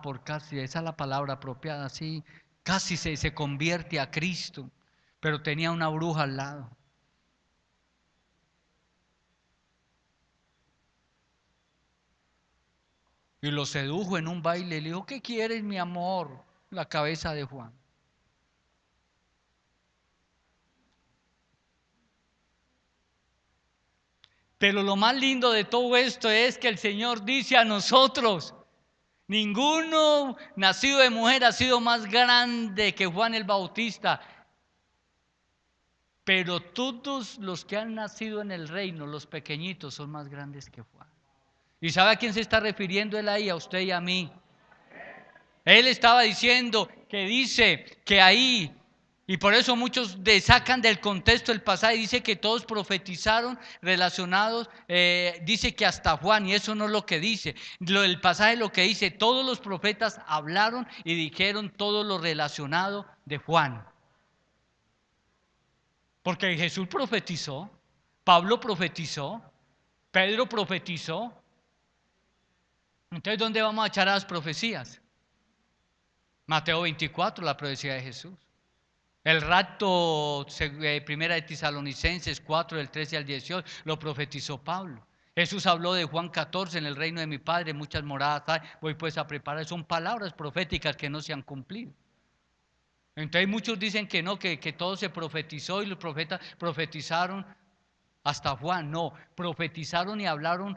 Por casi, esa es la palabra apropiada, sí. Casi se convierte a Cristo, pero tenía una bruja al lado. Y lo sedujo en un baile y le dijo: ¿qué quieres, mi amor? La cabeza de Juan. Pero lo más lindo de todo esto es que el Señor dice a nosotros: ninguno nacido de mujer ha sido más grande que Juan el Bautista, pero todos los que han nacido en el reino, los pequeñitos, son más grandes que Juan. ¿Y sabe a quién se está refiriendo él ahí? A usted y a mí. Él estaba diciendo que dice que ahí, y por eso muchos sacan del contexto el pasaje, dice que todos profetizaron relacionados, dice que hasta Juan, y eso no es lo que dice. El pasaje lo que dice: todos los profetas hablaron y dijeron todo lo relacionado de Juan. Porque Jesús profetizó, Pablo profetizó, Pedro profetizó. Entonces, ¿dónde vamos a echar a las profecías? Mateo 24, la profecía de Jesús. El rapto, primera de Tesalonicenses 4, del 13 al 18, lo profetizó Pablo. Jesús habló de Juan 14: en el reino de mi Padre muchas moradas hay, voy pues a preparar. Son palabras proféticas que no se han cumplido. Entonces muchos dicen que no, que todo se profetizó y los profetas profetizaron hasta Juan. No, profetizaron y hablaron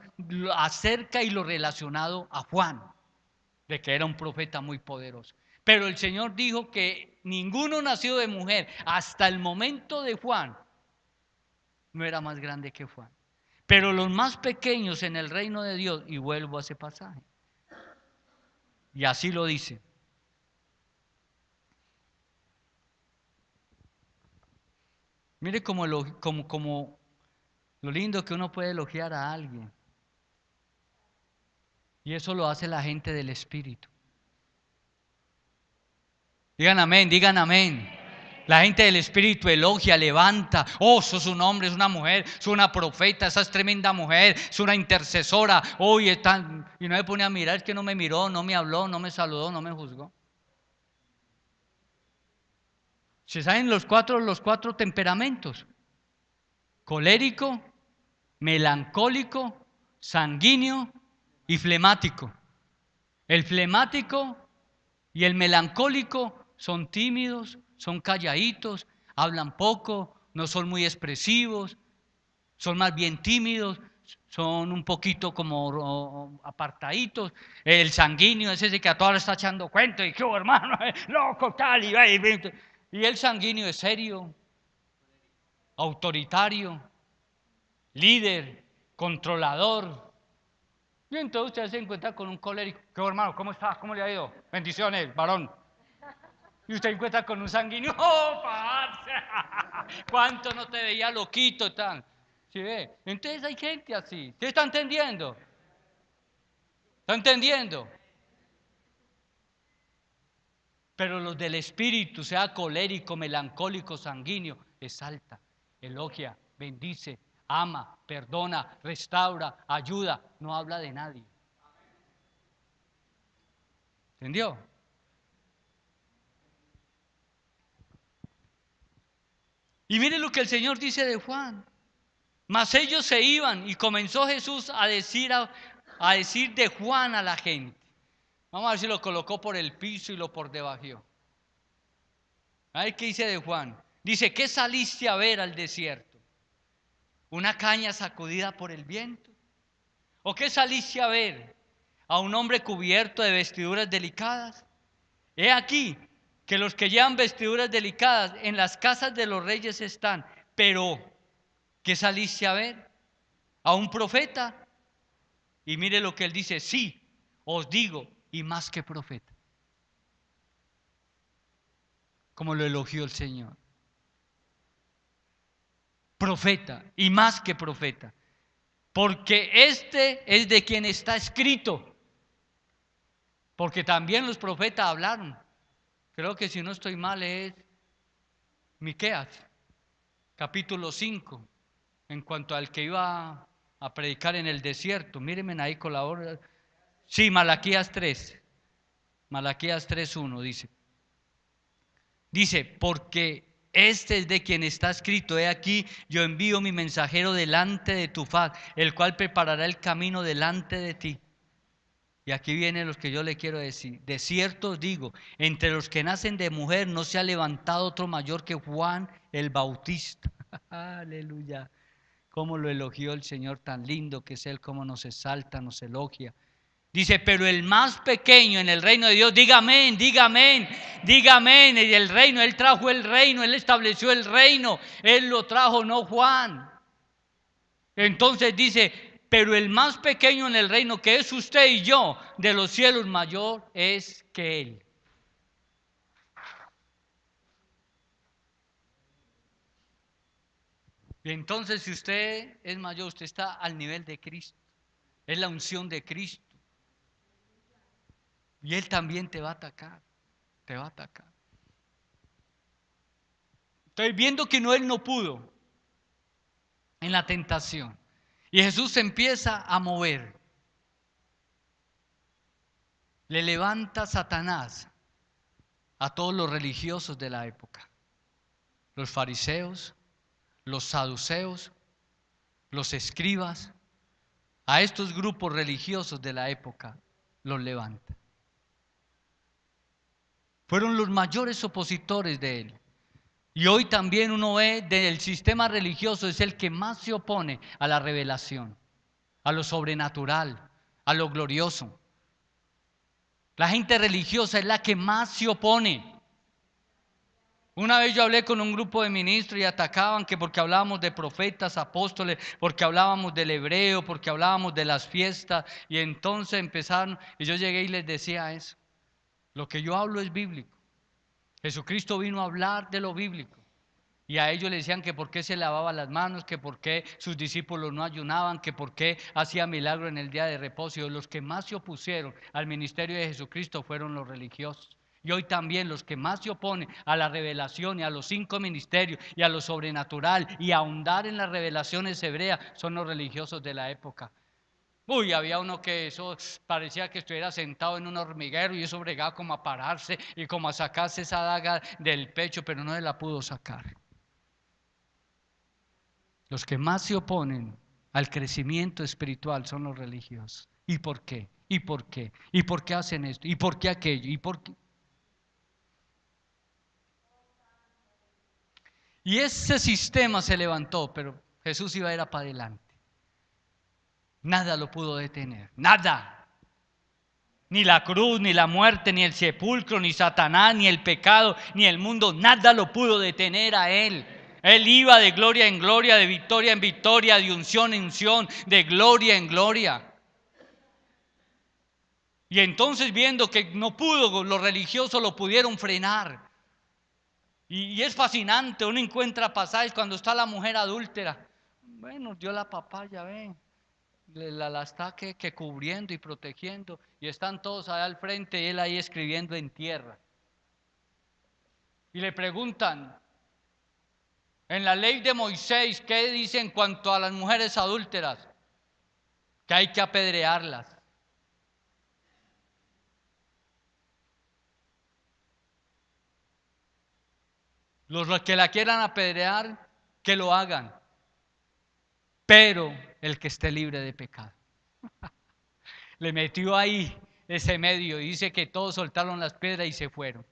acerca y lo relacionado a Juan, de que era un profeta muy poderoso. Pero el Señor dijo que ninguno nacido de mujer hasta el momento de Juan no era más grande que Juan. Pero los más pequeños en el reino de Dios, y vuelvo a ese pasaje, y así lo dice. Mire como lo lindo que uno puede elogiar a alguien. Y eso lo hace la gente del Espíritu. Digan amén, digan amén. La gente del Espíritu elogia, levanta. Oh, sos un hombre, es una mujer, es una profeta, esa es tremenda mujer, es una intercesora. Hoy están, y no me pone a mirar, es que no me miró, no me habló, no me saludó, no me juzgó. ¿Se saben los cuatro temperamentos? Colérico, melancólico, sanguíneo y flemático. El flemático y el melancólico son tímidos, son calladitos, hablan poco, no son muy expresivos, son más bien tímidos, son un poquito como apartaditos. El sanguíneo es ese que a todos le está echando cuento y que hermano, loco, tal, y el sanguíneo es serio, autoritario, líder, controlador. Y entonces usted se encuentra con un colérico: ¿qué hermano? ¿Cómo está? ¿Cómo le ha ido? Bendiciones, varón. Y usted encuentra con un sanguíneo: ¡oh, parce! ¿Cuánto no te veía loquito tal? ¿Sí ve? Entonces hay gente así. ¿Sí está entendiendo? ¿Está entendiendo? Pero los del espíritu, sea colérico, melancólico, sanguíneo, exalta, elogia, bendice, ama, perdona, restaura, ayuda, no habla de nadie. ¿Entendió? Y mire lo que el Señor dice de Juan. Mas ellos se iban y comenzó Jesús a decir de Juan a la gente. Vamos a ver si lo colocó por el piso y lo por debajo. A ver qué dice de Juan. Dice: ¿qué saliste a ver al desierto? ¿Una caña sacudida por el viento? ¿O qué saliste a ver? a un hombre cubierto de vestiduras delicadas? He aquí que los que llevan vestiduras delicadas en las casas de los reyes están. Pero, ¿qué saliste a ver? ¿A un profeta? Y mire lo que él dice: sí, os digo, y más que profeta. Como lo elogió el Señor. Profeta, y más que profeta. Porque este es de quien está escrito. Porque también los profetas hablaron. Creo que si no estoy mal es Miqueas, capítulo 5, en cuanto al que iba a predicar en el desierto. Mírenme ahí con la hora. Sí, Malaquías 3. Malaquías 3:1 dice. Dice, porque este es de quien está escrito: he aquí, yo envío mi mensajero delante de tu faz, el cual preparará el camino delante de ti. Y aquí vienen los que yo le quiero decir. De cierto os digo, entre los que nacen de mujer no se ha levantado otro mayor que Juan el Bautista. Aleluya. Cómo lo elogió el Señor, tan lindo que es Él, cómo nos exalta, nos elogia. Dice, pero el más pequeño en el reino de Dios, diga amén, diga amén, diga amén. Y el reino, Él trajo el reino, Él estableció el reino, Él lo trajo, no Juan. Entonces dice, pero el más pequeño en el reino, que es usted y yo, de los cielos, mayor es que Él. Y entonces, si usted es mayor, usted está al nivel de Cristo, es la unción de Cristo. Y Él también te va a atacar, te va a atacar. Estoy viendo que Él no pudo en la tentación. Y Jesús se empieza a mover. Le levanta Satanás a todos los religiosos de la época. Los fariseos, los saduceos, los escribas. A estos grupos religiosos de la época los levanta. Fueron los mayores opositores de Él. Y hoy también uno ve del sistema religioso es el que más se opone a la revelación, a lo sobrenatural, a lo glorioso. La gente religiosa es la que más se opone. Una vez yo hablé con un grupo de ministros y atacaban que porque hablábamos de profetas, apóstoles, porque hablábamos del hebreo, porque hablábamos de las fiestas, y entonces empezaron, y yo llegué y les decía eso. Lo que yo hablo es bíblico. Jesucristo vino a hablar de lo bíblico. Y a ellos le decían que por qué se lavaba las manos, que por qué sus discípulos no ayunaban, que por qué hacía milagro en el día de reposo. Y los que más se opusieron al ministerio de Jesucristo fueron los religiosos. Y hoy también los que más se oponen a la revelación y a los 5 ministerios y a lo sobrenatural y a ahondar en las revelaciones hebreas son los religiosos de la época. Uy, había uno que eso parecía que estuviera sentado en un hormiguero y eso bregaba como a pararse y como a sacarse esa daga del pecho, pero no se la pudo sacar. Los que más se oponen al crecimiento espiritual son los religiosos. ¿Y por qué? ¿Y por qué? ¿Y por qué hacen esto? ¿Y por qué aquello? ¿Y por qué? Y ese sistema se levantó, pero Jesús iba a ir para adelante. Nada lo pudo detener, nada. Ni la cruz, ni la muerte, ni el sepulcro, ni Satanás, ni el pecado, ni el mundo, nada lo pudo detener a Él. Él iba de gloria en gloria, de victoria en victoria, de unción en unción, de gloria en gloria. Y entonces viendo que no pudo, los religiosos lo pudieron frenar. Y es fascinante, uno encuentra pasajes cuando está la mujer adúltera. Bueno, dio la papaya, ve. La está que cubriendo y protegiendo. Y están todos allá al frente y él ahí escribiendo en tierra. Y le preguntan, en la ley de Moisés, ¿qué dice en cuanto a las mujeres adúlteras? Que hay que apedrearlas. Los que la quieran apedrear, que lo hagan. Pero el que esté libre de pecado. Le metió ahí ese medio y dice que todos soltaron las piedras y se fueron.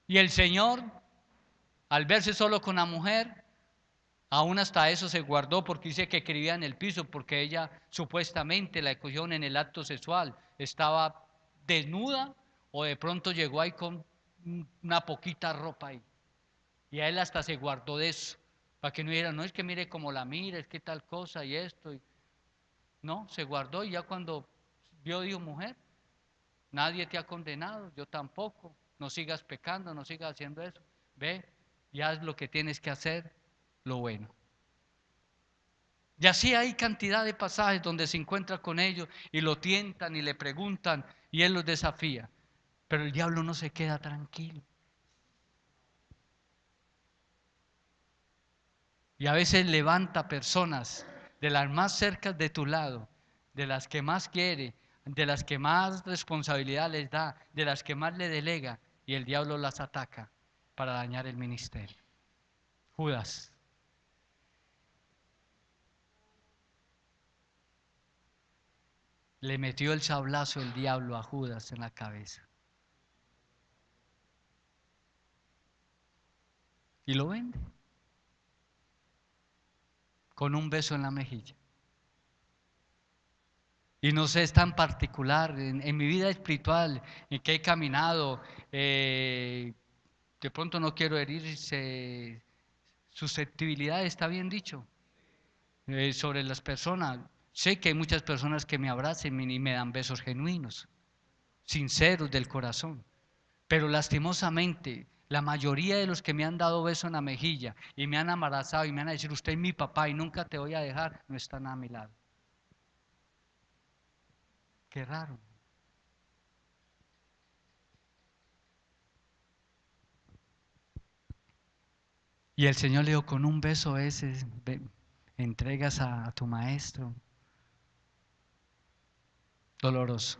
Y el Señor, al verse solo con la mujer, Aún hasta eso se guardó porque dice que escribía en el piso, porque ella supuestamente la cogieron en el acto sexual. Estaba desnuda o de pronto llegó ahí con una poquita ropa ahí. Y a él hasta se guardó de eso, para que no diera, no es que mire cómo la mira, es que tal cosa y esto. No, se guardó y ya cuando vio, dijo, mujer, nadie te ha condenado, yo tampoco. No sigas pecando, no sigas haciendo eso. Ve y haz lo que tienes que hacer, lo bueno. Y así hay cantidad de pasajes donde se encuentra con ellos y lo tientan y le preguntan y él los desafía. Pero el diablo no se queda tranquilo. Y a veces levanta personas de las más cercas de tu lado, de las que más quiere, de las que más responsabilidad les da, de las que más le delega, y el diablo las ataca para dañar el ministerio. Judas. Le metió el sablazo el diablo a Judas en la cabeza. Y lo vende. Con un beso en la mejilla. Y no sé, es tan particular en mi vida espiritual, en que he caminado, de pronto no quiero herir susceptibilidad, está bien dicho, sobre las personas. Sé que hay muchas personas que me abrazan y me dan besos genuinos, sinceros del corazón, pero lastimosamente la mayoría de los que me han dado beso en la mejilla y me han abrazado y me han dicho, usted es mi papá y nunca te voy a dejar, no están a mi lado. Qué raro. Y el Señor le dijo, con un beso ese entregas a tu maestro. Doloroso.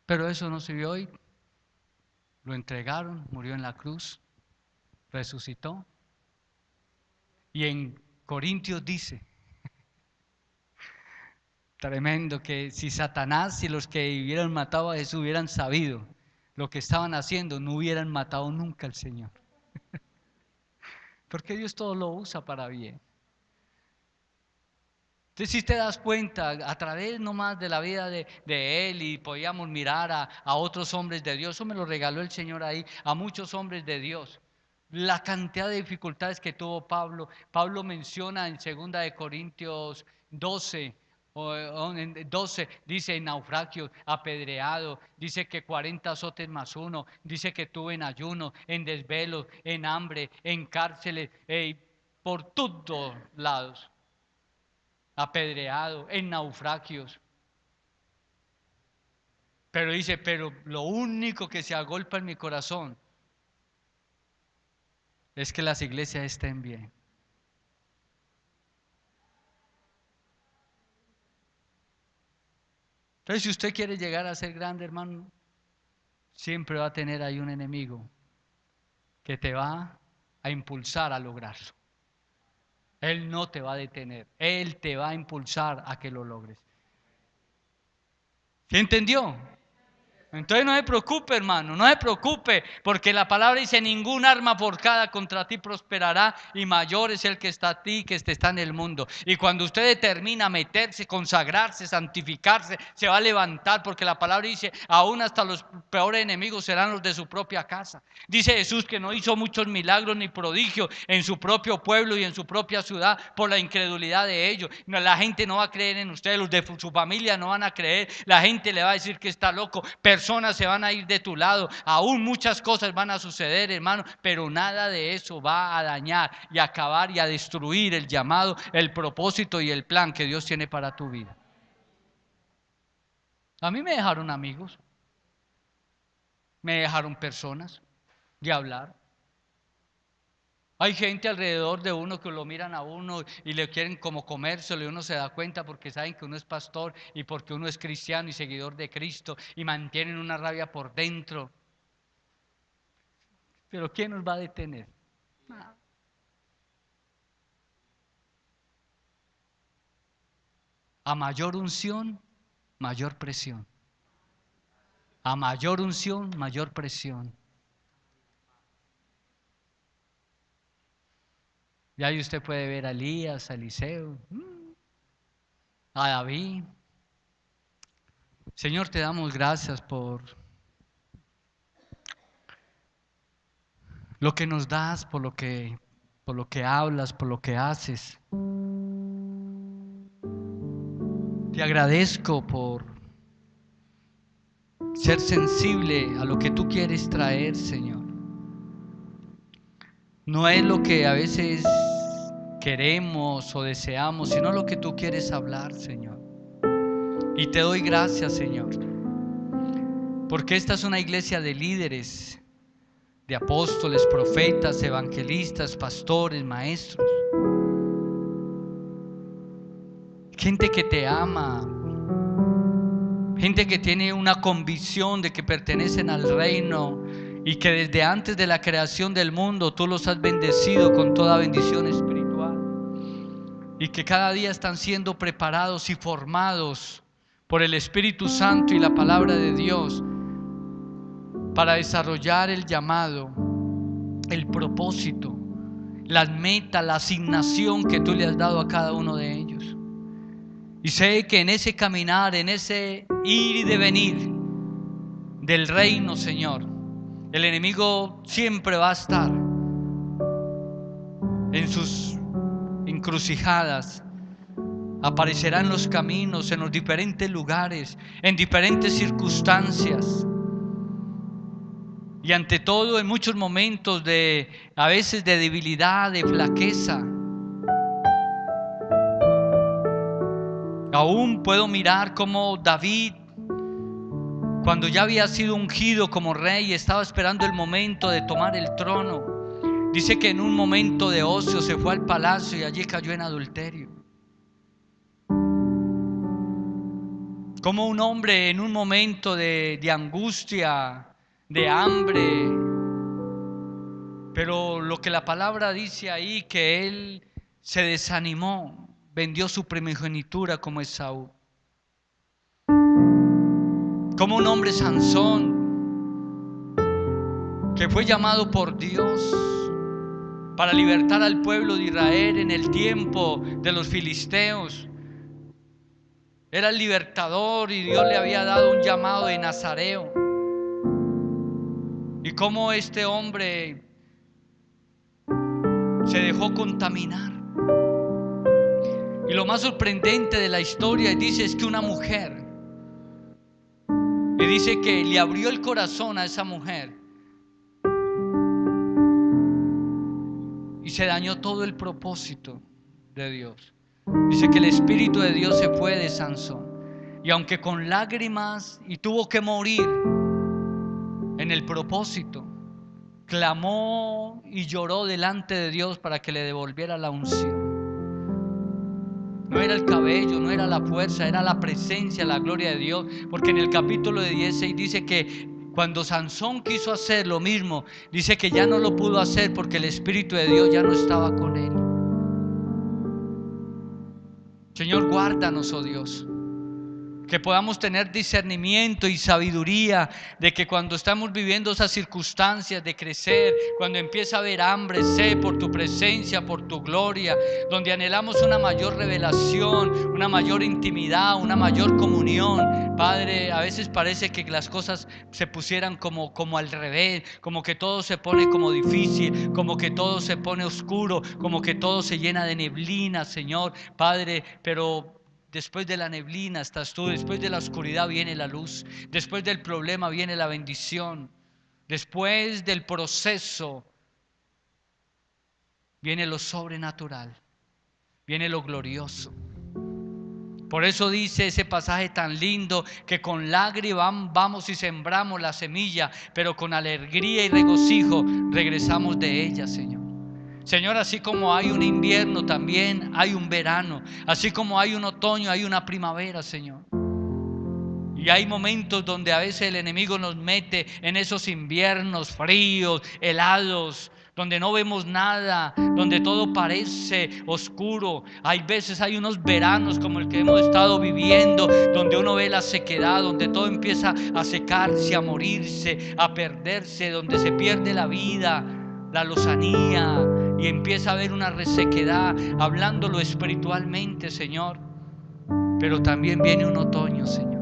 Pero eso no se vio hoy. Lo entregaron, murió en la cruz, resucitó. Y en Corintios dice, tremendo, que si Satanás y los que hubieran matado a Jesús hubieran sabido lo que estaban haciendo, no hubieran matado nunca al Señor. Porque Dios todo lo usa para bien. Entonces, si te das cuenta, a través nomás de la vida de él, y podíamos mirar a otros hombres de Dios, eso me lo regaló el Señor ahí, a muchos hombres de Dios. La cantidad de dificultades que tuvo Pablo. Pablo menciona en 2 Corintios 12, en 12, dice naufragio, apedreado, dice que 40 azotes más uno, dice que tuvo en ayuno, en desvelo, en hambre, en cárceles, por todos lados, apedreado, en naufragios. Pero dice, pero lo único que se agolpa en mi corazón es que las iglesias estén bien. Entonces, si usted quiere llegar a ser grande, hermano, siempre va a tener ahí un enemigo que te va a impulsar a lograrlo. Él no te va a detener, él te va a impulsar a que lo logres. ¿Sí entendió? Entonces no se preocupe, hermano, no se preocupe, porque la palabra dice, ningún arma forjada contra ti prosperará, y mayor es el que está a ti que está en el mundo. Y cuando usted determina meterse, consagrarse, santificarse, se va a levantar, porque la palabra dice, aún hasta los peores enemigos serán los de su propia casa. Dice Jesús que no hizo muchos milagros ni prodigios en su propio pueblo y en su propia ciudad por la incredulidad de ellos. La gente no va a creer en usted, los de su familia no van a creer, la gente le va a decir que está loco, personas se van a ir de tu lado, aún muchas cosas van a suceder, hermano, pero nada de eso va a dañar y acabar y a destruir el llamado, el propósito y el plan que Dios tiene para tu vida. A mí me dejaron amigos, me dejaron personas de hablar. Hay gente alrededor de uno que lo miran a uno y le quieren como comérselo, y uno se da cuenta porque saben que uno es pastor y porque uno es cristiano y seguidor de Cristo, y mantienen una rabia por dentro. Pero ¿quién nos va a detener? Nada. A mayor unción, mayor presión. A mayor unción, mayor presión. Y ahí usted puede ver a Elías, a Eliseo, a David. Señor, te damos gracias por lo que nos das, por lo que hablas, por lo que haces. Te agradezco por ser sensible a lo que tú quieres traer, Señor. No es lo que a veces queremos o deseamos, sino lo que tú quieres hablar, Señor. Y te doy gracias, Señor, porque esta es una iglesia de líderes, de apóstoles, profetas, evangelistas, pastores, maestros. Gente que te ama, gente que tiene una convicción de que pertenecen al reino y que desde antes de la creación del mundo tú los has bendecido con toda bendición espiritual y que cada día están siendo preparados y formados por el Espíritu Santo y la palabra de Dios para desarrollar el llamado, el propósito, las metas, la asignación que tú le has dado a cada uno de ellos. Y sé que en ese caminar, en ese ir y devenir del reino, Señor, el enemigo siempre va a estar en sus encrucijadas. Aparecerá en los caminos, en los diferentes lugares, en diferentes circunstancias. Y ante todo en muchos momentos a veces de debilidad, de flaqueza. Aún puedo mirar cómo David, cuando ya había sido ungido como rey, estaba esperando el momento de tomar el trono. Dice que en un momento de ocio se fue al palacio y allí cayó en adulterio. Como un hombre en un momento de angustia, de hambre, pero lo que la palabra dice ahí, que él se desanimó, vendió su primogenitura como Esaú. Como un hombre Sansón, que fue llamado por Dios para libertar al pueblo de Israel en el tiempo de los filisteos. Era el libertador y Dios le había dado un llamado de nazareo. Y cómo este hombre se dejó contaminar. Y lo más sorprendente de la historia dice es que una mujer, y dice que le abrió el corazón a esa mujer y se dañó todo el propósito de Dios. Dice que el Espíritu de Dios se fue de Sansón, y aunque con lágrimas y tuvo que morir en el propósito, clamó y lloró delante de Dios para que le devolviera la unción. No era el cabello, no era la fuerza, era la presencia, la gloria de Dios. Porque en el capítulo de 16 dice que cuando Sansón quiso hacer lo mismo, dice que ya no lo pudo hacer porque el Espíritu de Dios ya no estaba con él. Señor, guárdanos, oh Dios, que podamos tener discernimiento y sabiduría de que cuando estamos viviendo esas circunstancias de crecer, cuando empieza a haber hambre, sed por tu presencia, por tu gloria, donde anhelamos una mayor revelación, una mayor intimidad, una mayor comunión. Padre, a veces parece que las cosas se pusieran como al revés, como que todo se pone como difícil, como que todo se pone oscuro, como que todo se llena de neblina, Señor, Padre, pero después de la neblina estás tú, después de la oscuridad viene la luz, después del problema viene la bendición, después del proceso viene lo sobrenatural, viene lo glorioso. Por eso dice ese pasaje tan lindo que con lágrimas vamos y sembramos la semilla, pero con alegría y regocijo regresamos de ella, Señor. Señor, así como hay un invierno, también hay un verano. Así como hay un otoño, hay una primavera, Señor. Y hay momentos donde a veces el enemigo nos mete en esos inviernos fríos, helados, donde no vemos nada, donde todo parece oscuro. Hay veces hay unos veranos como el que hemos estado viviendo, donde uno ve la sequedad, donde todo empieza a secarse, a morirse, a perderse, donde se pierde la vida, la lozanía, y empieza a haber una resequedad, hablándolo espiritualmente, Señor. Pero también viene un otoño, Señor.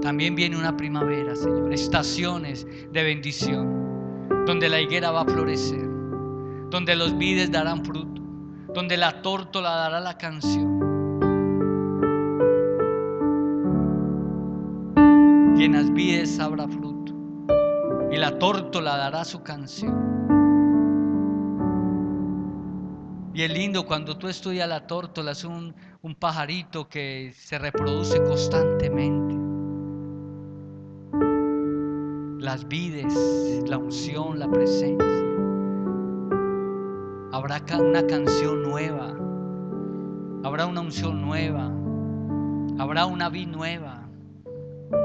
También viene una primavera, Señor. Estaciones de bendición, donde la higuera va a florecer, donde los vides darán fruto, donde la tórtola dará la canción. Y en las vides habrá fruto, y la tórtola dará su canción. Y es lindo cuando tú estudias la tórtola, es un pajarito que se reproduce constantemente. Las vides, la unción, la presencia. Habrá una canción nueva, habrá una unción nueva, habrá una vid nueva.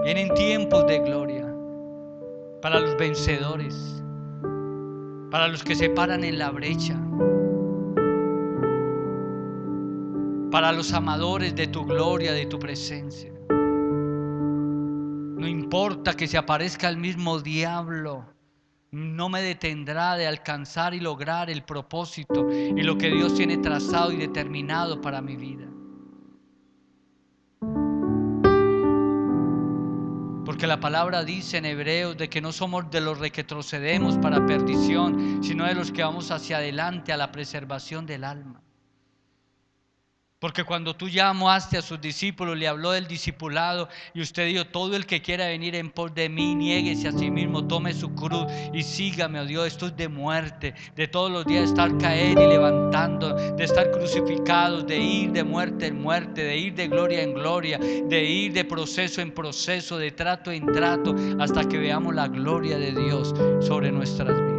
Vienen tiempos de gloria para los vencedores, para los que se paran en la brecha, para los amadores de tu gloria, de tu presencia. No importa que se aparezca el mismo diablo, no me detendrá de alcanzar y lograr el propósito y lo que Dios tiene trazado y determinado para mi vida. Porque la palabra dice en Hebreos de que no somos de los que retrocedemos para perdición, sino de los que vamos hacia adelante a la preservación del alma. Porque cuando tú llamaste a sus discípulos, le habló del discipulado y usted dijo: todo el que quiera venir en pos de mí, niéguese a sí mismo, tome su cruz y sígame, oh Dios. Esto es de muerte, de todos los días estar caer y levantando, de estar crucificados, de ir de muerte en muerte, de ir de gloria en gloria, de ir de proceso en proceso, de trato en trato, hasta que veamos la gloria de Dios sobre nuestras vidas.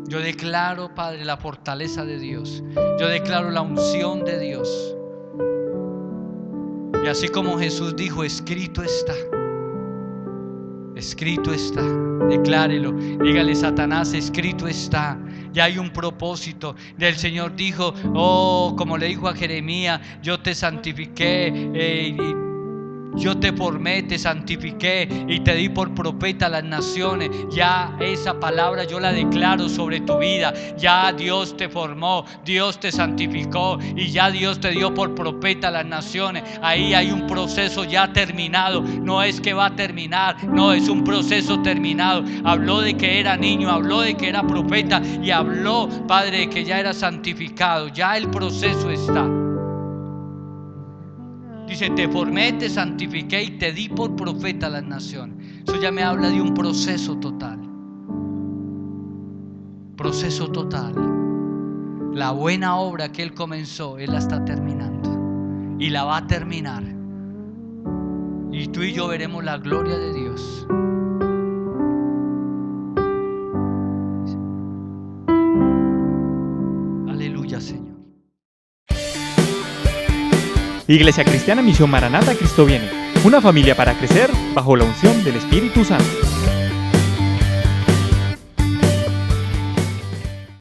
Yo declaro, Padre, la fortaleza de Dios. Yo declaro la unción de Dios. Y así como Jesús dijo: escrito está. Escrito está. Declárelo. Dígale: Satanás, escrito está. Ya hay un propósito. El Señor dijo, como le dijo a Jeremías: yo te santifiqué, yo te formé, te santifiqué y te di por profeta a las naciones. Ya esa palabra yo la declaro sobre tu vida. Ya Dios te formó, Dios te santificó y ya Dios te dio por profeta a las naciones. Ahí hay un proceso ya terminado. No es que va a terminar, no, es un proceso terminado. Habló de que era niño, habló de que era profeta y habló, Padre, de que ya era santificado. Ya el proceso está. Dice: te formé, te santifiqué y te di por profeta a las naciones. Eso ya me habla de un proceso total. Proceso total. La buena obra que Él comenzó, Él la está terminando. Y la va a terminar. Y tú y yo veremos la gloria de Dios. Aleluya, Señor. Iglesia Cristiana Misión Maranata, Cristo viene. Una familia para crecer bajo la unción del Espíritu Santo.